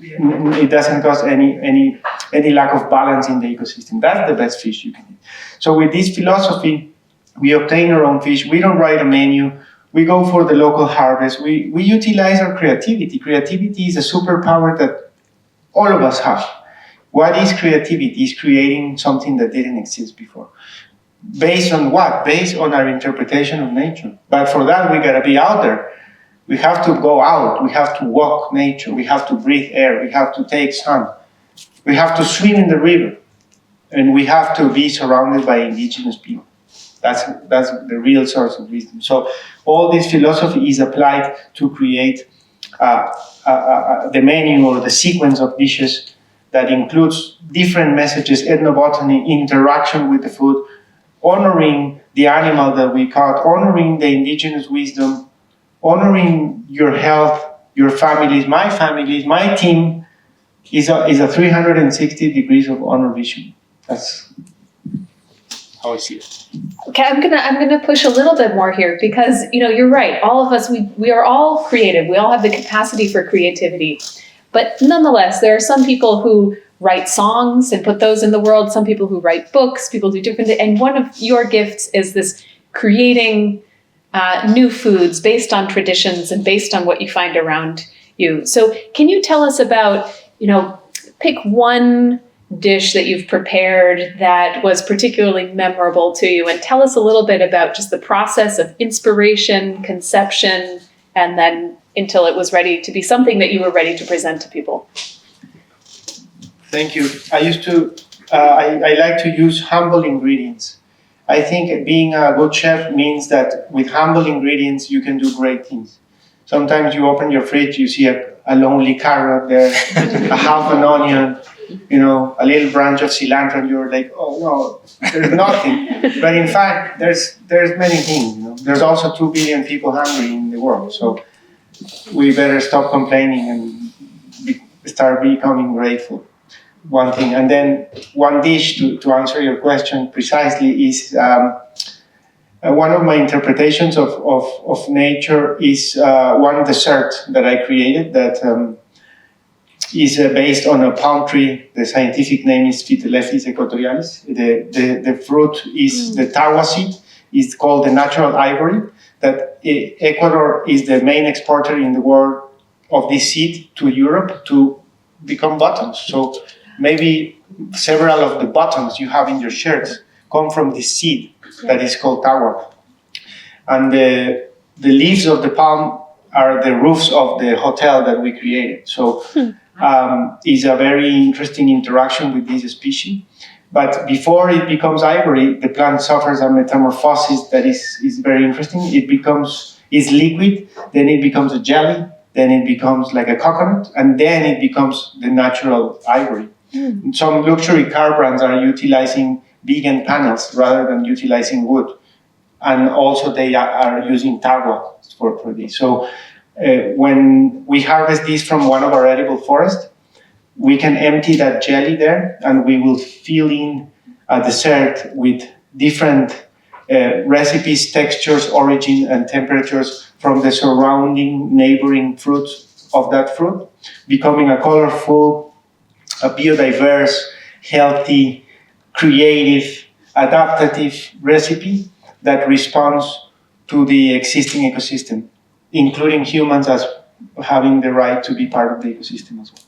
C: It doesn't cause any lack of balance in the ecosystem. That's the best fish you can eat. So with this philosophy, we obtain our own fish. We don't write a menu. We go for the local harvest. We utilize our creativity. Creativity is a superpower that all of us have. What is creativity? It's creating something that didn't exist before. Based on what? Based on our interpretation of nature. But for that, we gotta be out there. We have to go out. We have to walk nature. We have to breathe air. We have to take sun. We have to swim in the river. And we have to be surrounded by indigenous people. That's the real source of wisdom. So all this philosophy is applied to create the menu or the sequence of dishes that includes different messages, ethnobotany, interaction with the food, honoring the animal that we caught, honoring the indigenous wisdom, honoring your health, your families, my team is a 360 degrees of honor vision. That's how I see it.
B: Okay, I'm gonna push a little bit more here, because you're right. All of us, we are all creative. We all have the capacity for creativity. But nonetheless, there are some people who write songs and put those in the world, some people who write books, people do different things. And one of your gifts is this creating new foods based on traditions and based on what you find around you. So can you tell us about, pick one dish that you've prepared that was particularly memorable to you, and tell us a little bit about just the process of inspiration, conception, and then until it was ready to be something that you were ready to present to people.
C: Thank you. I used to, I like to use humble ingredients. I think being a good chef means that with humble ingredients, you can do great things. Sometimes you open your fridge, you see a lonely carrot there, a half an onion, a little branch of cilantro, and you're like, oh no, there's nothing. But in fact, there's many things. There's also 2 billion people hungry in the world. So we better stop complaining and start becoming grateful. One thing. And then one dish, to answer your question precisely, is one of my interpretations of nature is one dessert that I created that is based on a palm tree. The scientific name is Phytolepis equatorialis. The fruit is the tawa seed. It's called the natural ivory. That Ecuador is the main exporter in the world of this seed to Europe to become buttons. So maybe several of the buttons you have in your shirts come from this seed that is called tawa. And the leaves of the palm are the roofs of the hotel that we created. So it's a very interesting interaction with this species. But before it becomes ivory, the plant suffers a metamorphosis that is very interesting. It's liquid, then it becomes a jelly, then it becomes like a coconut, and then it becomes the natural ivory. Some luxury car brands are utilizing vegan panels rather than utilizing wood. And also they are using tarwa for this. So when we harvest this from one of our edible forests, we can empty that jelly there, and we will fill in a dessert with different recipes, textures, origin, and temperatures from the surrounding neighboring fruits of that fruit, becoming a colorful, a biodiverse, healthy, creative, adaptive recipe that responds to the existing ecosystem, including humans as having the right to be part of the ecosystem as well.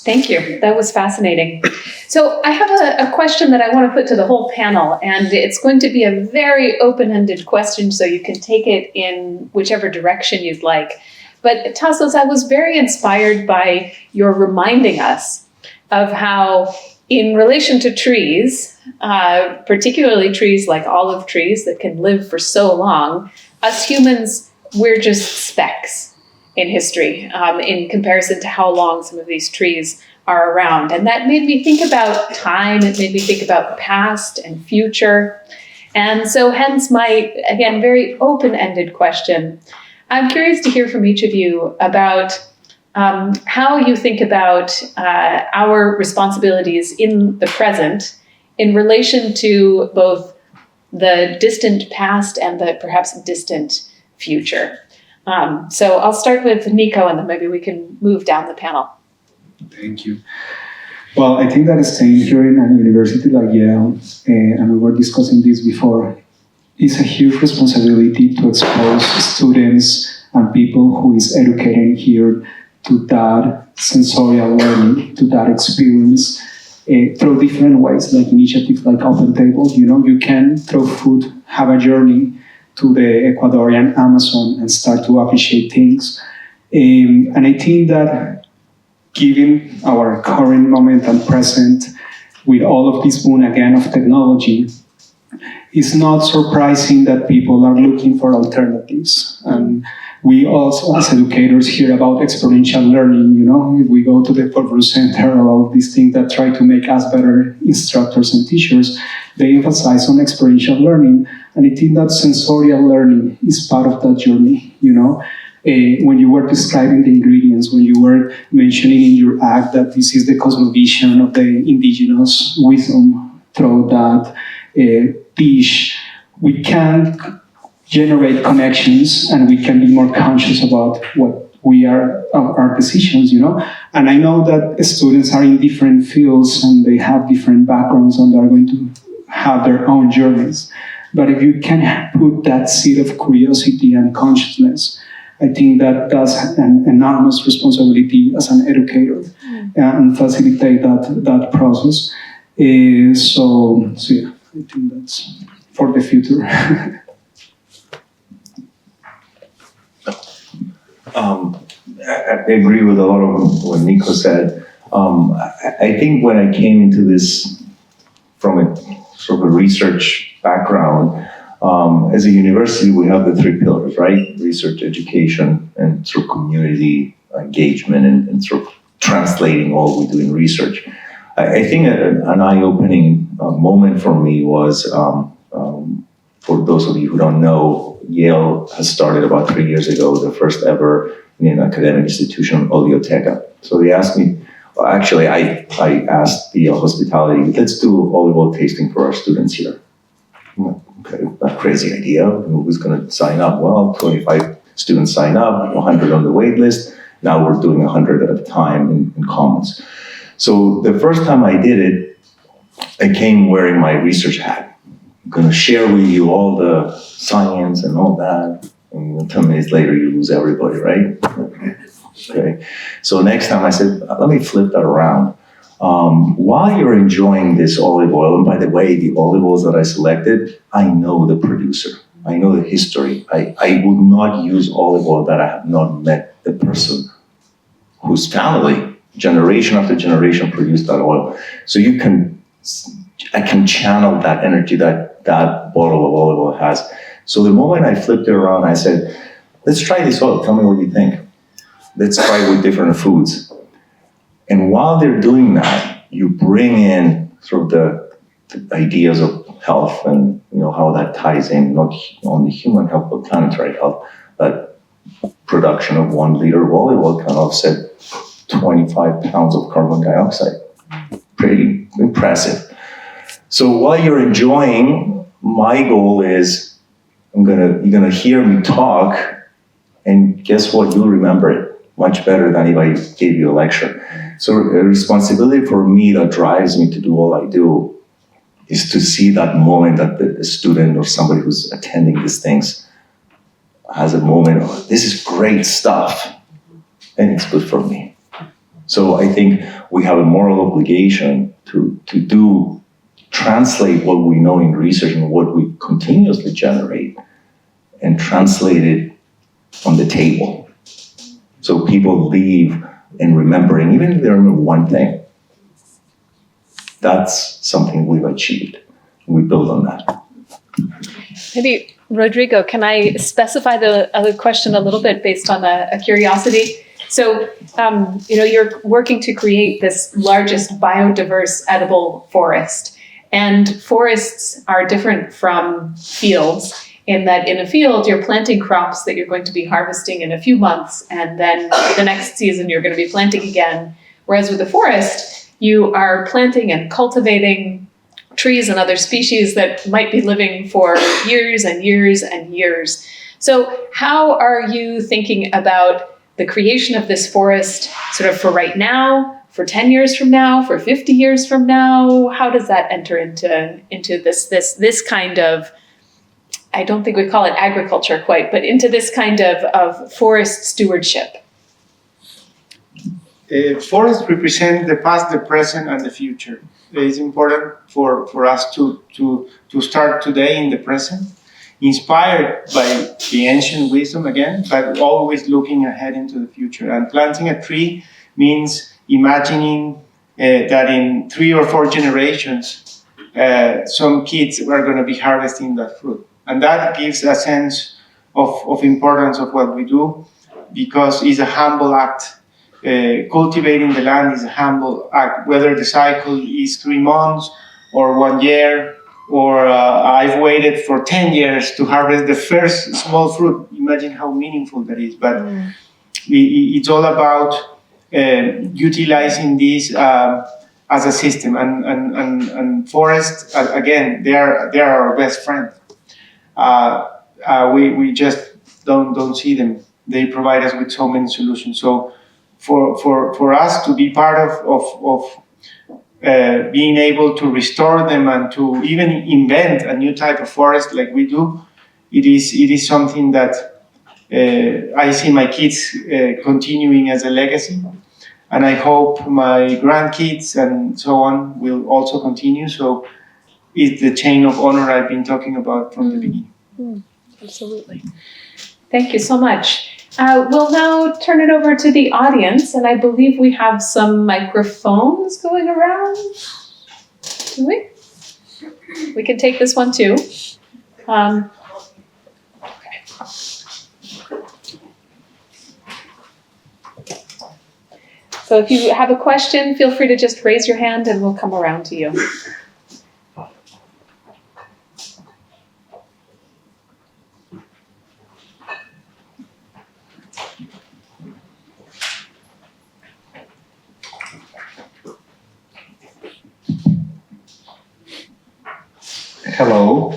B: Thank you. That was fascinating. So I have a question that I want to put to the whole panel, and it's going to be a very open-ended question, so you can take it in whichever direction you'd like. But Tassos, I was very inspired by your reminding us of how, in relation to trees, particularly trees like olive trees that can live for so long, us humans, we're just specks in history in comparison to how long some of these trees are around. And that made me think about time, it made me think about past and future. And so hence my, again, very open-ended question. I'm curious to hear from each of you about how you think about our responsibilities in the present in relation to both the distant past and the perhaps distant future. So I'll start with Nico, and then maybe we can move down the panel.
K: Thank you. Well, I think that staying here in a university like Yale, and we were discussing this before, is a huge responsibility to expose students and people who is educating here to that sensorial learning, to that experience, through different ways, like initiatives like Open Table. You know, you can, through food, have a journey to the Ecuadorian Amazon and start to appreciate things. And I think that given our current moment and present, with all of this boom again of technology, it's not surprising that people are looking for alternatives. And we also, as educators, hear about experiential learning. You know, if we go to the Fulbright Center, all of these things that try to make us better instructors and teachers, they emphasize on experiential learning. And I think that sensorial learning is part of that journey, you know. When you were describing the ingredients, when you were mentioning in your act that this is the cosmovision of the indigenous wisdom through that dish, we can generate connections and we can be more conscious about what we are, our decisions, you know. And I know that students are in different fields and they have different backgrounds and they're going to have their own journeys. But if you can put that seed of curiosity and consciousness, I think that that's an enormous responsibility as an educator and facilitate that process. So yeah, I think that's for the future.
N: I agree with a lot of what Nico said. I think when I came into this from a sort of a research background, as a university, we have the three pillars, right? Research, education, and sort of community engagement and sort of translating all we do in research. I think an eye-opening moment for me was, for those of you who don't know, Yale has started about 3 years ago, the first ever in an academic institution, Oleoteca. So they asked me, actually, I asked the Yale Hospitality, let's do olive oil tasting for our students here. Okay, a crazy idea. Who's going to sign up? Well, 25 students sign up, 100 on the wait list. Now we're doing 100 at a time in Commons. So the first time I did it, I came wearing my research hat. I'm going to share with you all the science and all that. And 10 minutes later, you lose everybody, right? Okay. So next time I said, let me flip that around. While you're enjoying this olive oil, and by the way, the olive oils that I selected, I know the producer. I know the history. I would not use olive oil that I have not met the person whose family, generation after generation, produced that oil. So I can channel that energy that bottle of olive oil has. So the moment I flipped it around, I said, let's try this oil. Tell me what you think. Let's try it with different foods. And while they're doing that, you bring in sort of the ideas of health and how that ties in not only human health but planetary health. That production of 1 liter of olive oil can offset 25 pounds of carbon dioxide. Pretty impressive. So while you're enjoying, my goal is you're gonna hear me talk, and guess what? You'll remember it much better than if I gave you a lecture. So a responsibility for me that drives me to do all I do is to see that moment that the student or somebody who's attending these things has a moment of, this is great stuff, and it's good for me. So I think we have a moral obligation to translate what we know in research and what we continuously generate and translate it on the table. So people leave and remembering, even if they remember one thing, that's something we've achieved. We build on that.
B: Maybe, Rodrigo, can I specify the other question a little bit based on a curiosity? So, you're working to create this largest biodiverse edible forest. And forests are different from fields in that in a field, you're planting crops that you're going to be harvesting in a few months, and then the next season you're going to be planting again. Whereas with a forest, you are planting and cultivating trees and other species that might be living for years and years and years. So how are you thinking about the creation of this forest sort of for right now, for 10 years from now, for 50 years from now? How does that enter into this kind of, I don't think we call it agriculture quite, but into this kind of forest stewardship?
C: Forests represent the past, the present, and the future. It is important for us to start today in the present, inspired by the ancient wisdom again, but always looking ahead into the future. And planting a tree means imagining that in 3 or 4 generations, some kids are going to be harvesting that fruit. And that gives a sense of importance of what we do, because it's a humble act. Cultivating the land is a humble act, whether the cycle is 3 months or 1 year, or I've waited for 10 years to harvest the first small fruit. Imagine how meaningful that is. But it's all about utilizing this as a system. And forests, again, they are our best friend. We just don't see them. They provide us with so many solutions. So for us to be part of being able to restore them and to even invent a new type of forest like we do, it is something that I see my kids continuing as a legacy, and I hope my grandkids and so on will also continue. So it's the chain of honor I've been talking about from the beginning.
B: Absolutely. Thank you so much. We'll now turn it over to the audience, and I believe we have some microphones going around. Do we? We can take this one too. Okay. So if you have a question, feel free to just raise your hand and we'll come around to you.
O: Hello.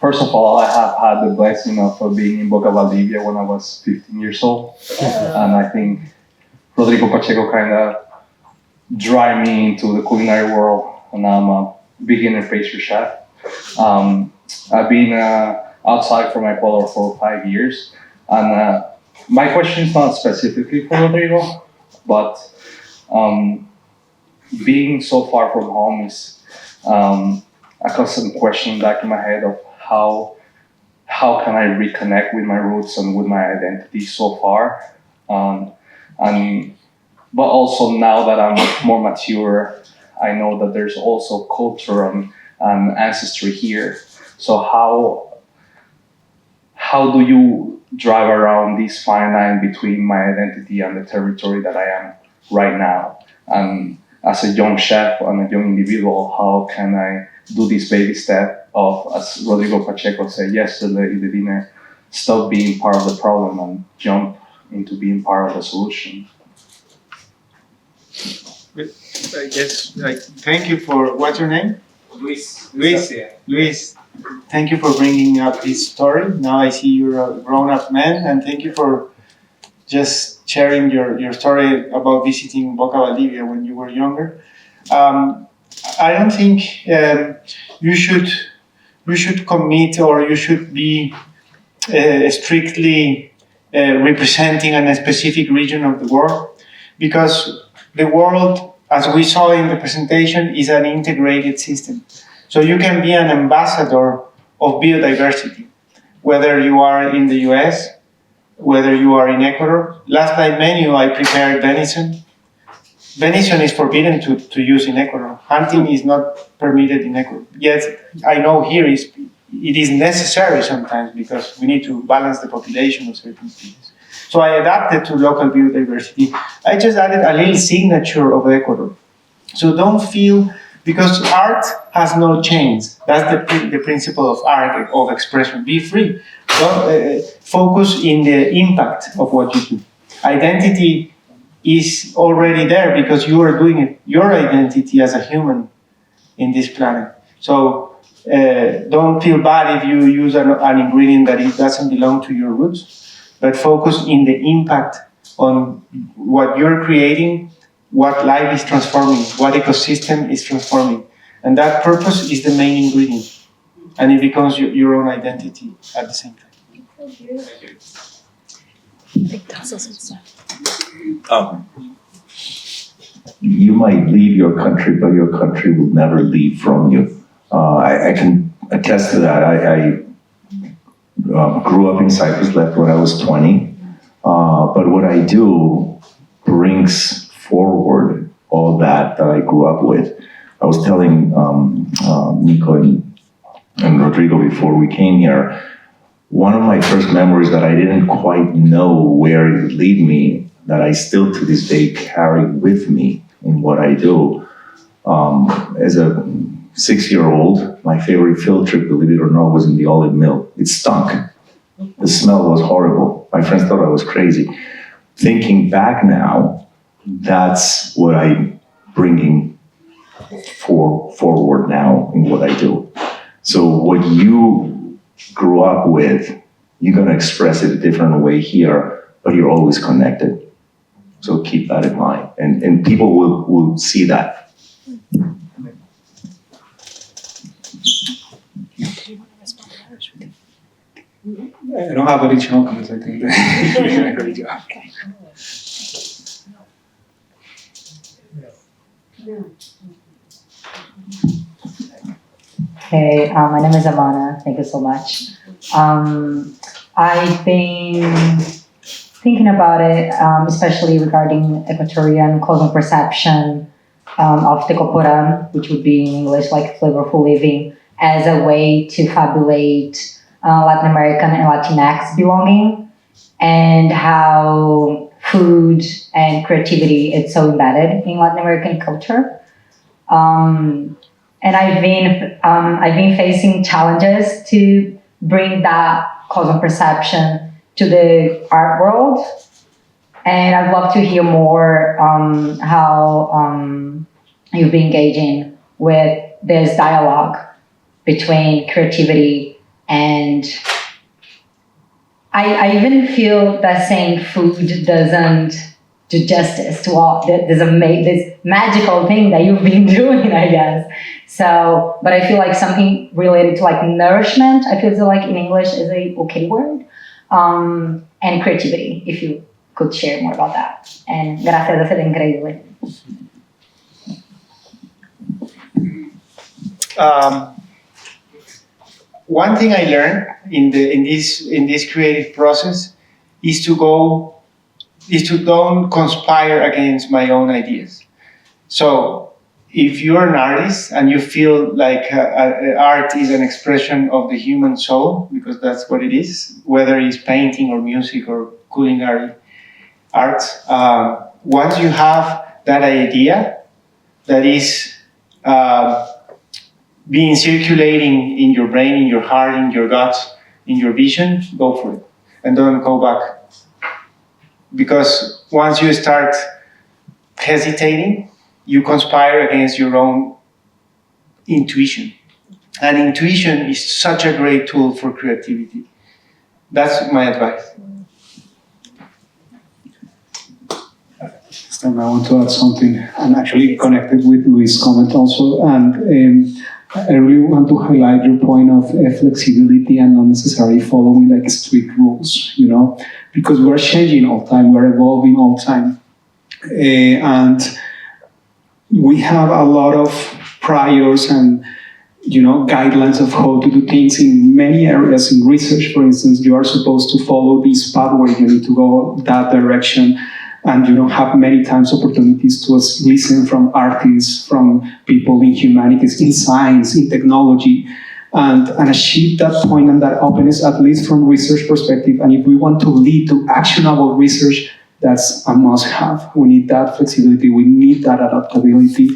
O: First of all, I have had the blessing of being in Bocavaldivia when I was 15 years old. And I think Rodrigo Pacheco kind of drive me into the culinary world, and I'm a beginner pastry chef. I've been outside from Ecuador for 5 years, and my question is not specifically for Rodrigo, but being so far from home is a constant question back in my head of how can I reconnect with my roots and with my identity so far, but also now that I'm more mature, I know that there's also culture and ancestry here. So how do you drive around this fine line between my identity and the territory that I am right now? And as a young chef and a young individual, how can I do this baby step of, as Rodrigo Pacheco said yesterday in the dinner, stop being part of the problem and jump into being part of the solution?
C: Yes, thank you for, what's your name? Luis, thank you for bringing up this story. Now I see you're a grown-up man, and thank you for just sharing your story about visiting Bocavaldivia when you were younger. I don't think you should commit, or you should be strictly representing a specific region of the world, because the world, as we saw in the presentation, is an integrated system. So you can be an ambassador of biodiversity, whether you are in the US, whether you are in Ecuador. Last night menu, I prepared venison. Venison is forbidden to use in Ecuador. Hunting is not permitted in Ecuador. Yet, I know here it is necessary sometimes because we need to balance the population of certain species. So I adapted to local biodiversity. I just added a little signature of Ecuador. So don't feel, because art has no chains. That's the principle of art, of expression. Be free. Don't, focus in the impact of what you do. Identity is already there because you are doing it, your identity as a human in this planet. So don't feel bad if you use an ingredient that it doesn't belong to your roots, but focus in the impact on what you're creating, what life is transforming, what ecosystem is transforming. And that purpose is the main ingredient. And it becomes your own identity at the same time.
B: Thank you. I think Tassos and stuff.
N: You might leave your country, but your country will never leave from you. I can attest to that. I grew up in Cyprus, left when I was 20. But what I do brings forward all that I grew up with. I was telling Nico and Rodrigo before we came here, one of my first memories that I didn't quite know where it would lead me, that I still to this day carry with me in what I do. As a 6-year-old, my favorite field trip, believe it or not, was in the olive mill. It stunk. The smell was horrible. My friends thought I was crazy. Thinking back now, that's what I'm bringing forward now in what I do. So what you grew up with, you're going to express it a different way here, but you're always connected. So keep that in mind. And people will see that.
K: I don't have additional comments. I think that you did a great job.
B: Okay.
P: Hey, my name is Amana. Thank you so much. I've been thinking about it, especially regarding Equatorian cosmoperception of tecoporan, which would be in English like flavorful living, as a way to fabulate Latin American and Latinx belonging, and how food and creativity is so embedded in Latin American culture. And I've been facing challenges to bring that cosmoperception to the art world, and I'd love to hear more how you've been engaging with this dialogue between creativity and I even feel that saying food doesn't do justice to all this magical thing that you've been doing, I guess. So, but I feel like something related to like nourishment, I feel like in English is a okay word, and creativity, if you could share more about that. And gracias, es increíble.
C: one thing I learned in this creative process is to don't conspire against my own ideas. So if you're an artist and you feel like art is an expression of the human soul, because that's what it is, whether it's painting or music or culinary art, once you have that idea that is being circulating in your brain, in your heart, in your gut, in your vision, go for it. And don't go back. Because once you start hesitating, you conspire against your own intuition. And intuition is such a great tool for creativity. That's my advice.
K: I want to add something, and actually connected with Luis' comment also. And I really want to highlight your point of flexibility and not necessarily following like strict rules, you know, because we're changing all the time, we're evolving all the time. And we have a lot of priors and, you know, guidelines of how to do things in many areas. In research, for instance, you are supposed to follow this pathway, you need to go that direction. And you don't have many times opportunities to listen from artists, from people in humanities, in science, in technology, and achieve that point and that openness, at least from research perspective. And if we want to lead to actionable research, that's a must-have. We need that flexibility. We need that adaptability.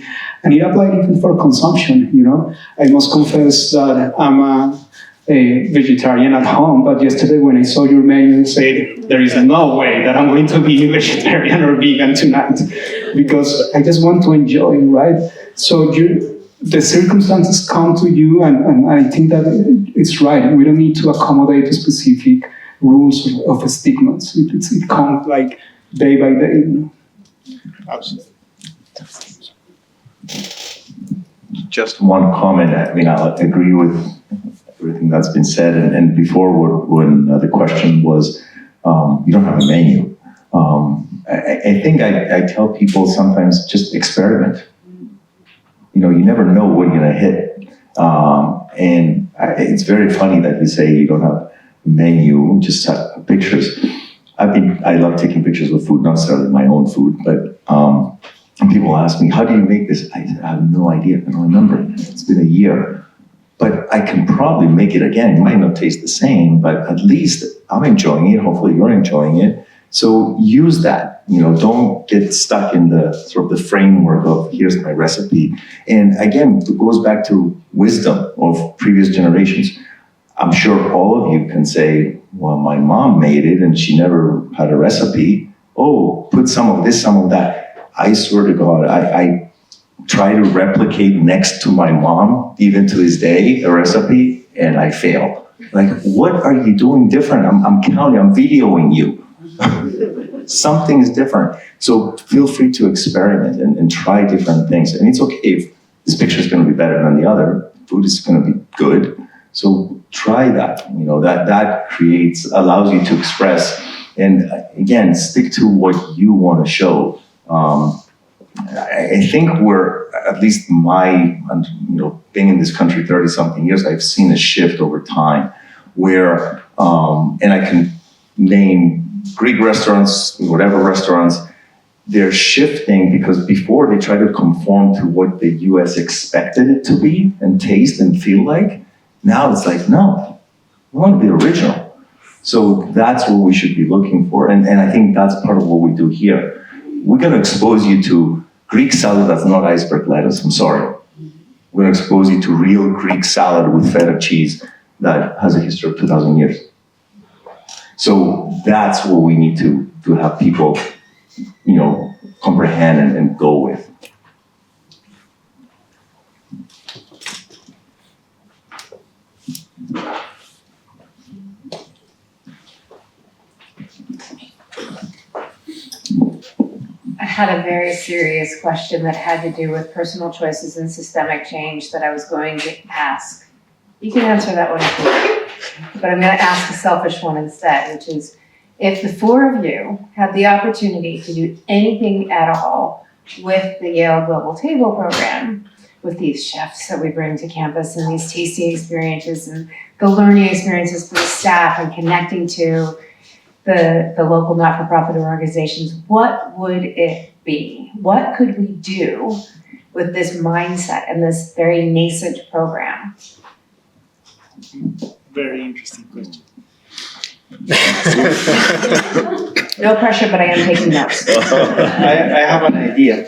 K: And it applies even for consumption, you know. I must confess that I'm a vegetarian at home, but yesterday when I saw your menu, I said, there is no way that I'm going to be vegetarian or vegan tonight, because I just want to enjoy, right? So the circumstances come to you, and I think that it's right. We don't need to accommodate the specific rules of stigmas. It comes like day by day. You know?
C: Absolutely.
N: Just one comment. I mean, I'll agree with everything that's been said. And before, when the question was, you don't have a menu. I think I tell people sometimes just experiment. You know, you never know what you're gonna hit. And it's very funny that you say you don't have a menu, just have pictures. I love taking pictures of food, not necessarily my own food, but people ask me, how do you make this? I have no idea, I don't remember. It's been a year. But I can probably make it again. It might not taste the same, but at least I'm enjoying it. Hopefully you're enjoying it. So use that, you know, don't get stuck in the sort of the framework of here's my recipe. And again, it goes back to wisdom of previous generations. I'm sure all of you can say, well, my mom made it and she never had a recipe. Oh, put some of this, some of that. I swear to God, I try to replicate next to my mom, even to this day, a recipe, and I fail. Like, what are you doing different? I'm counting, I'm videoing you. Something is different. So feel free to experiment and try different things. And it's okay if this picture is going to be better than the other. Food is going to be good. So try that. You know, that allows you to express. And again, stick to what you want to show. I think at least being in this country 30-something years, I've seen a shift over time where, and I can name Greek restaurants, whatever restaurants, they're shifting because before they tried to conform to what the US expected it to be and taste and feel like. Now it's like, no, we want to be original. So that's what we should be looking for. And I think that's part of what we do here. We're going to expose you to Greek salad that's not iceberg lettuce, I'm sorry. We're going to expose you to real Greek salad with feta cheese that has a history of 2,000 years. So that's what we need to have people, you know, comprehend and go with.
A: I had a very serious question that had to do with personal choices and systemic change that I was going to ask. You can answer that one if you like, but I'm going to ask a selfish one instead, which is, if the four of you had the opportunity to do anything at all with the Yale Global Table program, with these chefs that we bring to campus and these tasting experiences and the learning experiences for the staff and connecting to the local not-for-profit organizations, what would it be? What could we do with this mindset and this very nascent program?
C: Very interesting question.
A: No pressure, but I am taking notes.
C: I have an idea.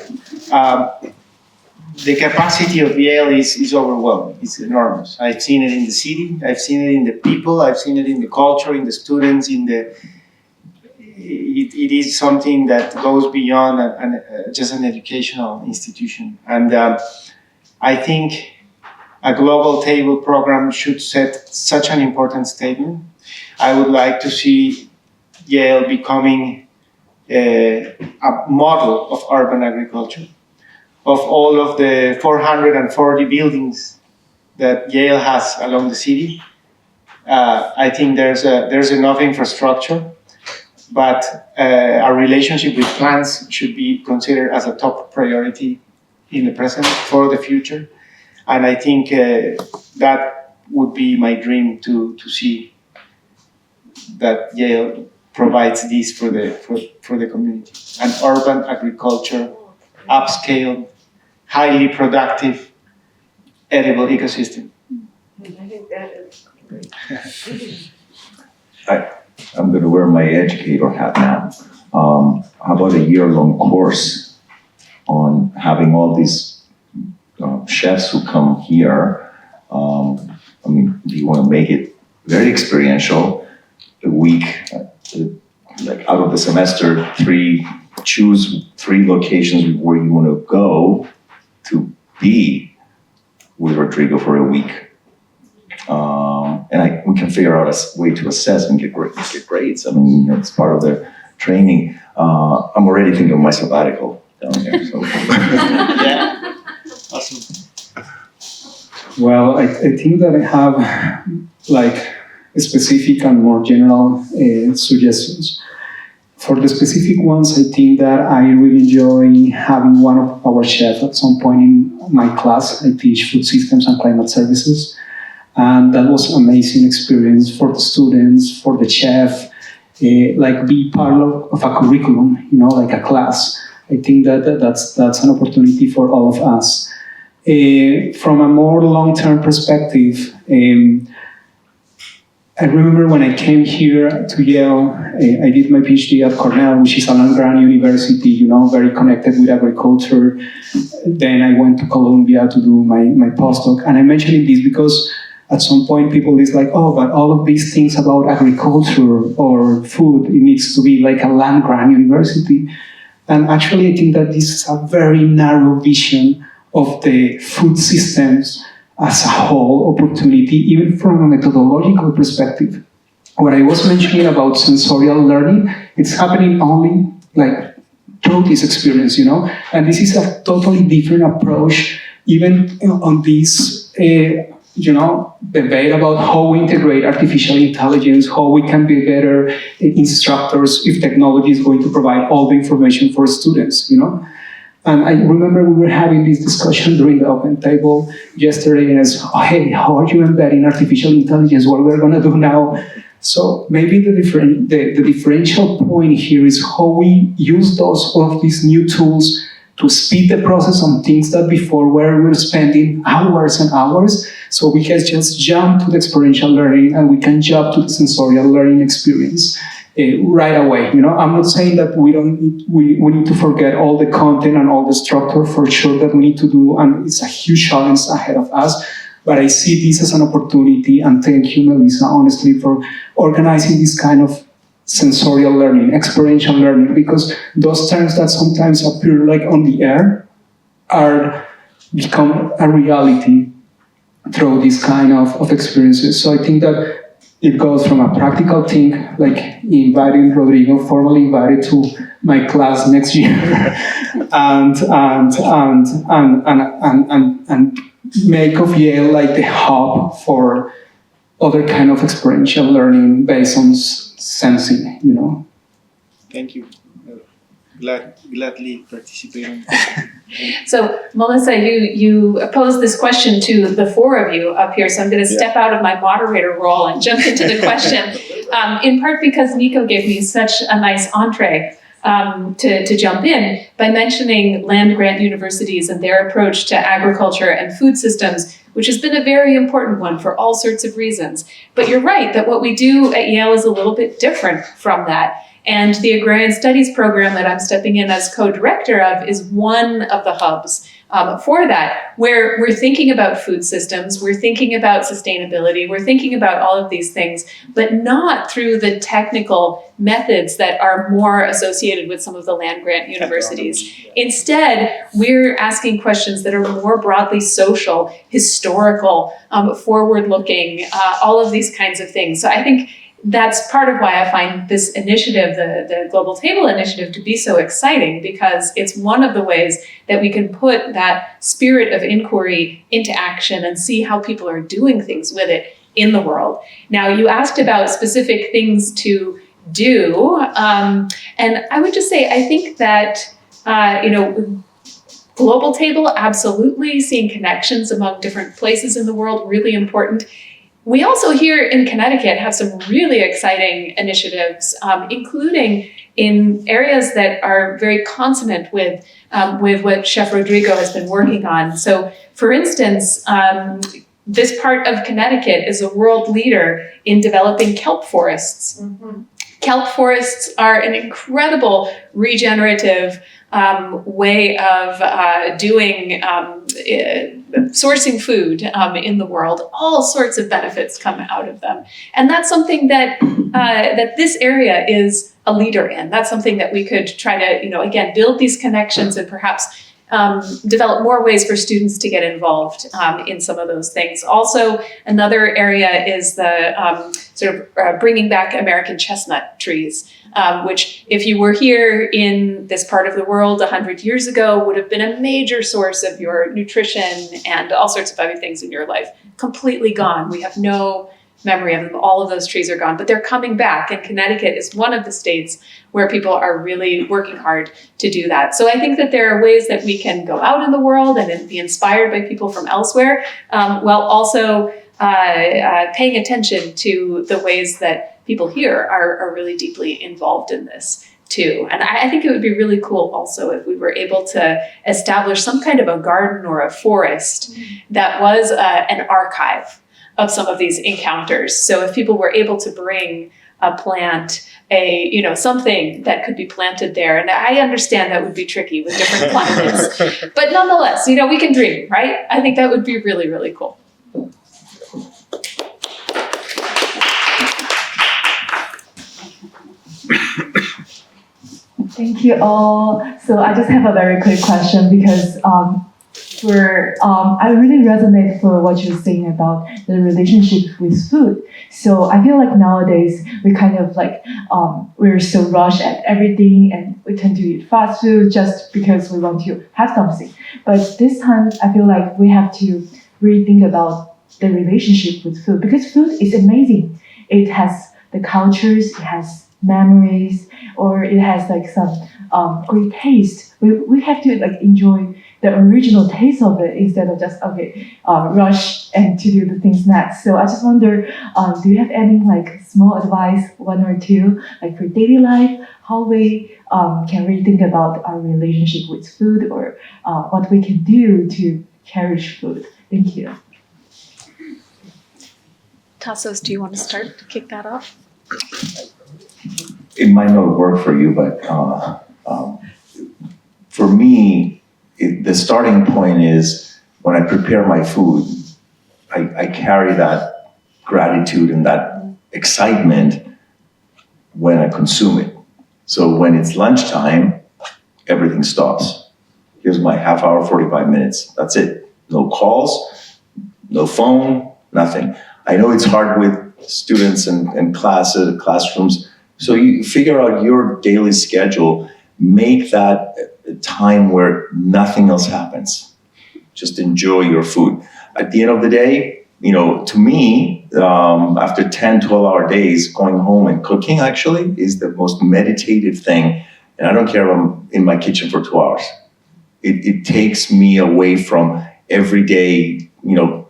C: The capacity of Yale is overwhelming. It's enormous. I've seen it in the city. I've seen it in the people. I've seen it in the culture, in the students. It is something that goes beyond just an educational institution. And I think a global table program should set such an important statement. I would like to see Yale becoming a model of urban agriculture. Of all of the 440 buildings that Yale has along the city, I think there's enough infrastructure, but our relationship with plants should be considered as a top priority in the present for the future. And I think that would be my dream to see that Yale provides this for the community. An urban agriculture, upscale, highly productive, edible ecosystem.
A: I think that is great.
N: I'm going to wear my educator hat now. How about a year-long course on having all these chefs who come here? I mean, do you want to make it very experiential? A week, like out of the semester, choose 3 locations where you want to go to be with Rodrigo for a week. And we can figure out a way to assess and get grades. I mean, it's part of the training. I'm already thinking of my sabbatical down here. So.
C: Yeah, awesome.
K: Well, I think that I have like specific and more general suggestions. For the specific ones, I think that I really enjoy having one of our chefs at some point in my class. I teach food systems and climate services. And that was an amazing experience for the students, for the chef, like be part of a curriculum, like a class. I think that's an opportunity for all of us. From a more long-term perspective, I remember when I came here to Yale, I did my PhD at Cornell, which is a land-grant university, very connected with agriculture. Then I went to Columbia to do my postdoc. And I'm mentioning this because at some point people is like, oh, but all of these things about agriculture or food, it needs to be like a land-grant university. And actually I think that this is a very narrow vision of the food systems as a whole opportunity, even from a methodological perspective. What I was mentioning about sensorial learning, it's happening only like through this experience, and this is a totally different approach, even on this, debate about how we integrate artificial intelligence, how we can be better instructors if technology is going to provide all the information for students, And I remember we were having this discussion during the open table yesterday, and it's, hey, how are you embedding artificial intelligence? What we're going to do now? So maybe the differential point here is how we use all of these new tools to speed the process on things that before where we were spending hours and hours. So we can just jump to the experiential learning and we can jump to the sensorial learning experience. Right away, I'm not saying that we need to forget all the content and all the structure, for sure that we need to do, and it's a huge challenge ahead of us. But I see this as an opportunity, and thank you, Melissa, honestly, for organizing this kind of sensorial learning, experiential learning, because those terms that sometimes appear like on the air become a reality through this kind of experiences. So I think that it goes from a practical thing, like inviting Rodrigo, formally invited to my class next year, and make of Yale like the hub for other kind of experiential learning based on sensing,
C: Thank you. gladly participate.
B: So, Melissa, you posed this question to the four of you up here, so I'm going to step out of my moderator role and jump into the question, in part because Nico gave me such a nice entree to jump in by mentioning land-grant universities and their approach to agriculture and food systems, which has been a very important one for all sorts of reasons. But you're right that what we do at Yale is a little bit different from that. And the Agrarian Studies program that I'm stepping in as co-director of is one of the hubs for that, where we're thinking about food systems, we're thinking about sustainability, we're thinking about all of these things, but not through the technical methods that are more associated with some of the land-grant universities. Instead, we're asking questions that are more broadly social, historical, forward-looking, all of these kinds of things. So I think that's part of why I find this initiative, the Global Table initiative, to be so exciting, because it's one of the ways that we can put that spirit of inquiry into action and see how people are doing things with it in the world. Now, you asked about specific things to do, and I would just say, I think that, Global Table, absolutely, seeing connections among different places in the world, really important. We also here in Connecticut have some really exciting initiatives, including in areas that are very consonant with what Chef Rodrigo has been working on. So, for instance, this part of Connecticut is a world leader in developing kelp forests. Mm-hmm. Kelp forests are an incredible regenerative way of sourcing food in the world. All sorts of benefits come out of them. And that's something that that this area is a leader in. That's something that we could try to, again, build these connections and perhaps develop more ways for students to get involved in some of those things. Also, another area is the bringing back American chestnut trees, which, if you were here in this part of the world 100 years ago, would have been a major source of your nutrition and all sorts of other things in your life. Completely gone. We have no memory of them. All of those trees are gone, but they're coming back. And Connecticut is one of the states where people are really working hard to do that. So I think that there are ways that we can go out in the world and be inspired by people from elsewhere, while also paying attention to the ways that people here are really deeply involved in this too. And I think it would be really cool also if we were able to establish some kind of a garden or a forest that was an archive of some of these encounters. So if people were able to bring a plant, something that could be planted there, and I understand that would be tricky with different climates, but nonetheless, we can dream, right? I think that would be really, really cool.
Q: Thank you all. So I just have a very quick question because I really resonate for what you're saying about the relationship with food. So I feel like nowadays we kind of we're so rushed at everything and we tend to eat fast food just because we want to have something. But this time I feel like we have to really think about the relationship with food, because food is amazing. It has the cultures, it has memories, or it has some great taste. We have to enjoy the original taste of it instead of just rush and to do the things next. So I just wonder, do you have any small advice, one or two, for daily life, how we can really think about our relationship with food, or what we can do to cherish food? Thank you.
B: Tassos, do you want to start to kick that off?
N: It might not work for you, but for me, the starting point is when I prepare my food, I carry that gratitude and that excitement when I consume it. So when it's lunchtime, everything stops. Here's my half hour, 45 minutes. That's it. No calls, no phone, nothing. I know it's hard with students and classrooms. So you figure out your daily schedule, make that a time where nothing else happens. Just enjoy your food. At the end of the day, to me, after 10, 12-hour days, going home and cooking actually is the most meditative thing And I don't care if I'm in my kitchen for 2 hours. It takes me away from everyday,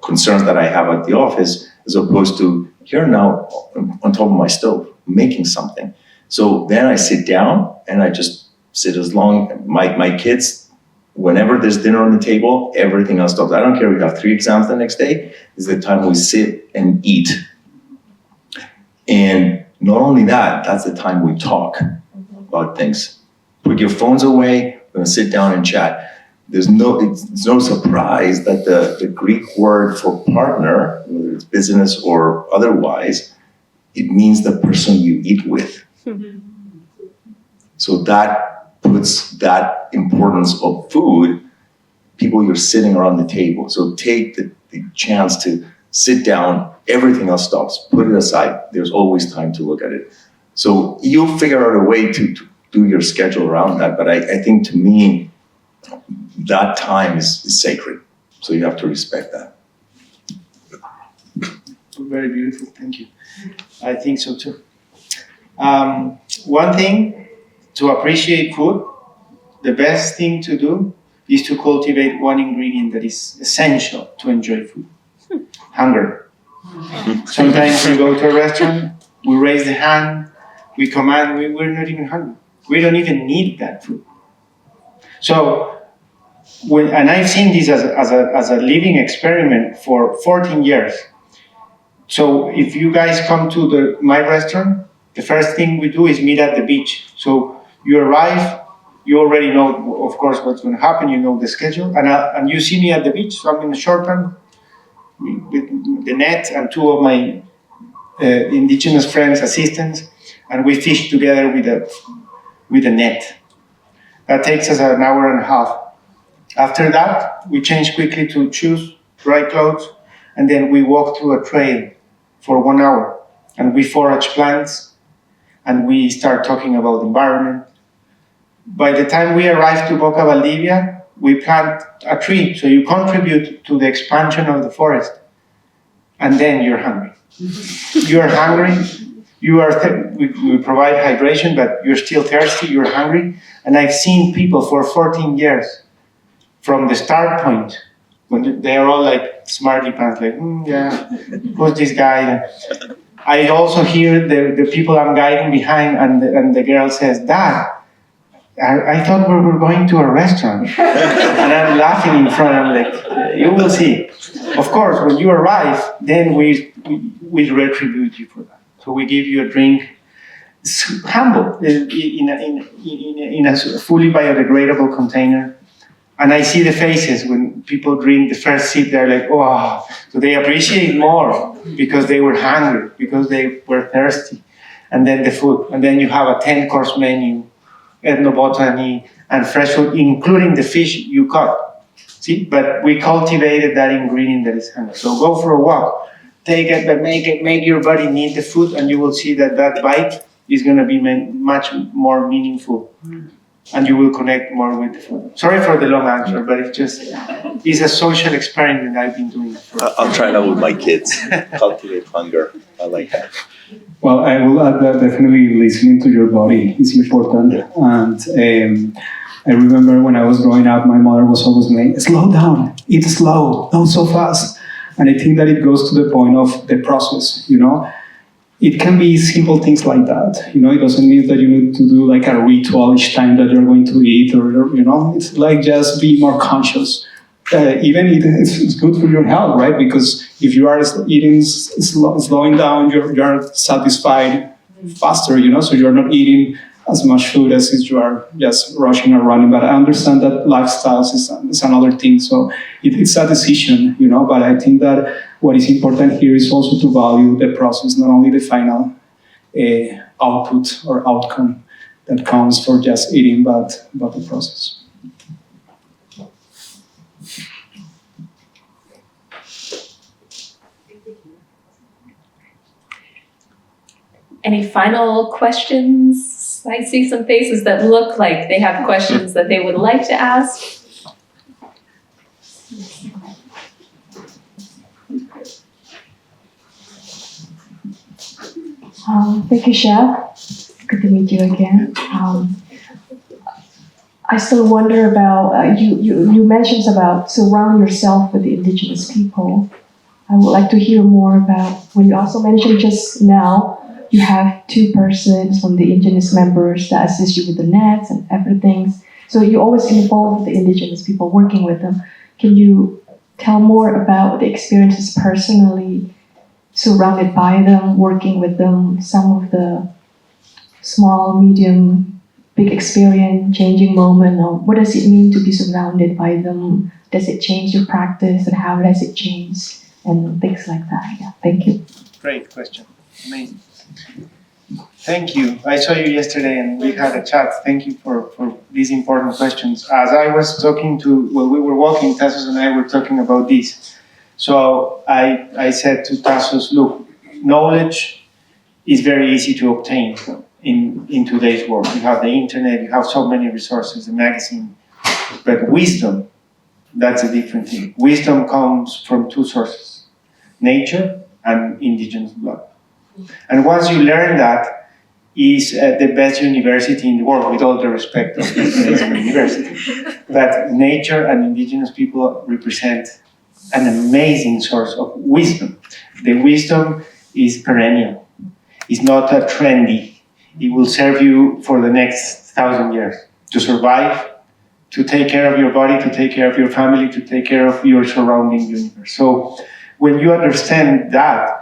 N: concerns that I have at the office, as opposed to here now on top of my stove, making something. So then I sit down and I just sit as long, my kids, whenever there's dinner on the table, everything else stops. I don't care if we have 3 exams the next day, it's the time we sit and eat. And not only that, that's the time we talk about things. Put your phones away, we're gonna sit down and chat. It's no surprise that the Greek word for partner, whether it's business or otherwise, it means the person you eat with. So that puts that importance of food, people you're sitting around the table. So take the chance to sit down, everything else stops, put it aside. There's always time to look at it. So you'll figure out a way to do your schedule around that. But I think to me, that time is sacred. So you have to respect that.
C: Very beautiful, thank you. I think so too. One thing, to appreciate food, the best thing to do is to cultivate one ingredient that is essential to enjoy food. Hunger. Sometimes we go to a restaurant, we raise the hand, we command, we're not even hungry. We don't even need that food. So, and I've seen this as a living experiment for 14 years. So if you guys come to my restaurant, the first thing we do is meet at the beach. So you arrive, you already know, of course, what's going to happen. You know the schedule, and you see me at the beach. So I'm in a short pant with the net and 2 of my indigenous friends, assistants, and we fish together with a net. That takes us an hour and a half. After that, we change quickly to choose dry clothes, and then we walk through a trail for 1 hour, and we forage plants, and we start talking about the environment. By the time we arrive to Bocavaldivia, we plant a tree, so you contribute to the expansion of the forest, and then you're hungry. You're hungry, we provide hydration, but you're still thirsty, you're hungry, and I've seen people for 14 years, from the start point, when they are all like smarty pants, like, yeah, who's this guy? I also hear the people I'm guiding behind, and the girl says, Dad, I thought we were going to a restaurant. And I'm laughing in front, I'm like, you will see. Of course, when you arrive, then we retribute you for that. So we give you a drink. It's humble, in a fully biodegradable container. And I see the faces when people drink the first sip, they're like, oh, so they appreciate more because they were hungry, because they were thirsty. And then the food. And then you have a 10-course menu, ethnobotany, and fresh food, including the fish you caught. See, but we cultivated that ingredient that is hunger. So go for a walk, take it, but make your body need the food, and you will see that bite is going to be much more meaningful. And you will connect more with the food. Sorry for the long answer, but it's a social experiment I've been doing.
N: I'll try that with my kids. Cultivate hunger. I like that.
K: Well, I will add that definitely listening to your body is important. And I remember when I was growing up, my mother was always saying, slow down, eat slow, not so fast. And I think that it goes to the point of the process, It can be simple things like that. It doesn't mean that you need to do like a ritual each time that you're going to eat, or it's like just be more conscious. Even it's good for your health, right? Because if you are eating, slowing down, you're satisfied faster, so you're not eating as much food as if you are just rushing or running. But I understand that lifestyles is another thing. So it's a decision, but I think that what is important here is also to value the process, not only the final output or outcome that comes for just eating, but the process.
B: Any final questions? I see some faces that look like they have questions that they would like to ask.
Q: Thank you, Chef. Good to meet you again. I still wonder about, you mentioned about surround yourself with the indigenous people. I would like to hear more about, when you also mentioned just now, you have 2 persons from the indigenous members that assist you with the nets and everything. So you always involve the indigenous people, working with them. Can you tell more about the experiences personally, surrounded by them, working with them, some of the small, medium, big experience, changing moment, or what does it mean to be surrounded by them? Does it change your practice, and how does it change? And things like that. Yeah, thank you.
C: Great question. Amazing. Thank you. I saw you yesterday and we had a chat. Thank you for these important questions. As I was talking when we were walking, Tassos and I were talking about this. So I said to Tassos, look, knowledge is very easy to obtain in today's world. You have the internet, you have so many resources, the magazine. But wisdom, that's a different thing. Wisdom comes from 2 sources, nature and indigenous blood. And once you learn that, is the best university in the world, with all the respect of this university. But nature and indigenous people represent an amazing source of wisdom. The wisdom is perennial. It's not trendy. It will serve you for the next 1,000 years to survive, to take care of your body, to take care of your family, to take care of your surrounding universe. So when you understand that,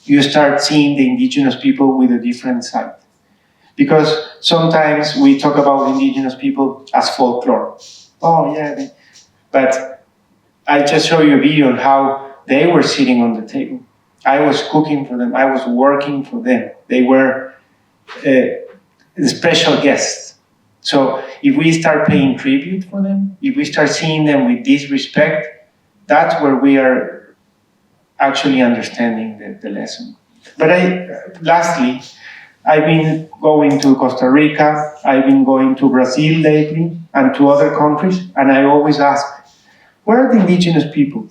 C: you start seeing the indigenous people with a different side. Because sometimes we talk about indigenous people as folklore. Oh yeah, but I just show you a video on how they were sitting on the table. I was cooking for them, I was working for them. They were special guests. So if we start paying tribute for them, if we start seeing them with this respect, that's where we are actually understanding the lesson. But lastly, I've been going to Costa Rica, I've been going to Brazil lately, and to other countries, and I always ask, where are the indigenous people?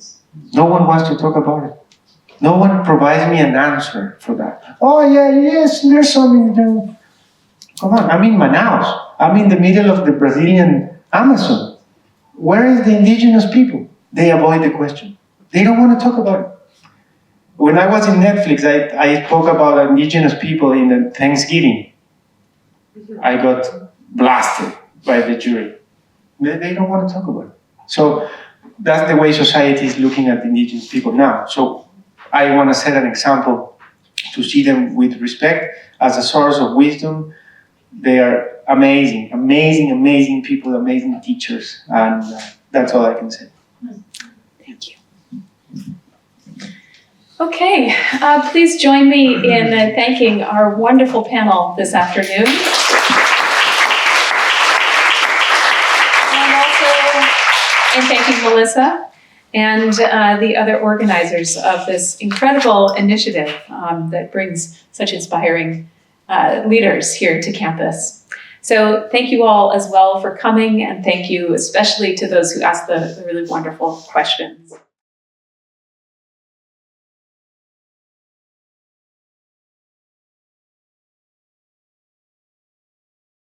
C: No one wants to talk about it. No one provides me an answer for that. Oh yeah, yes, there's some in there. Come on, I'm in Manaus. I'm in the middle of the Brazilian Amazon. Where is the indigenous people? They avoid the question. They don't want to talk about it. When I was in Netflix, I spoke about indigenous people in the Thanksgiving. I got blasted by the jury. They don't want to talk about it. So that's the way society is looking at indigenous people now. So I want to set an example to see them with respect as a source of wisdom. They are amazing, amazing, amazing people, amazing teachers. And that's all I can say.
B: Thank you. Okay, please join me in thanking our wonderful panel this afternoon. And also in thanking Melissa and the other organizers of this incredible initiative that brings such inspiring leaders here to campus. So thank you all as well for coming, and thank you especially to those who asked the really wonderful questions.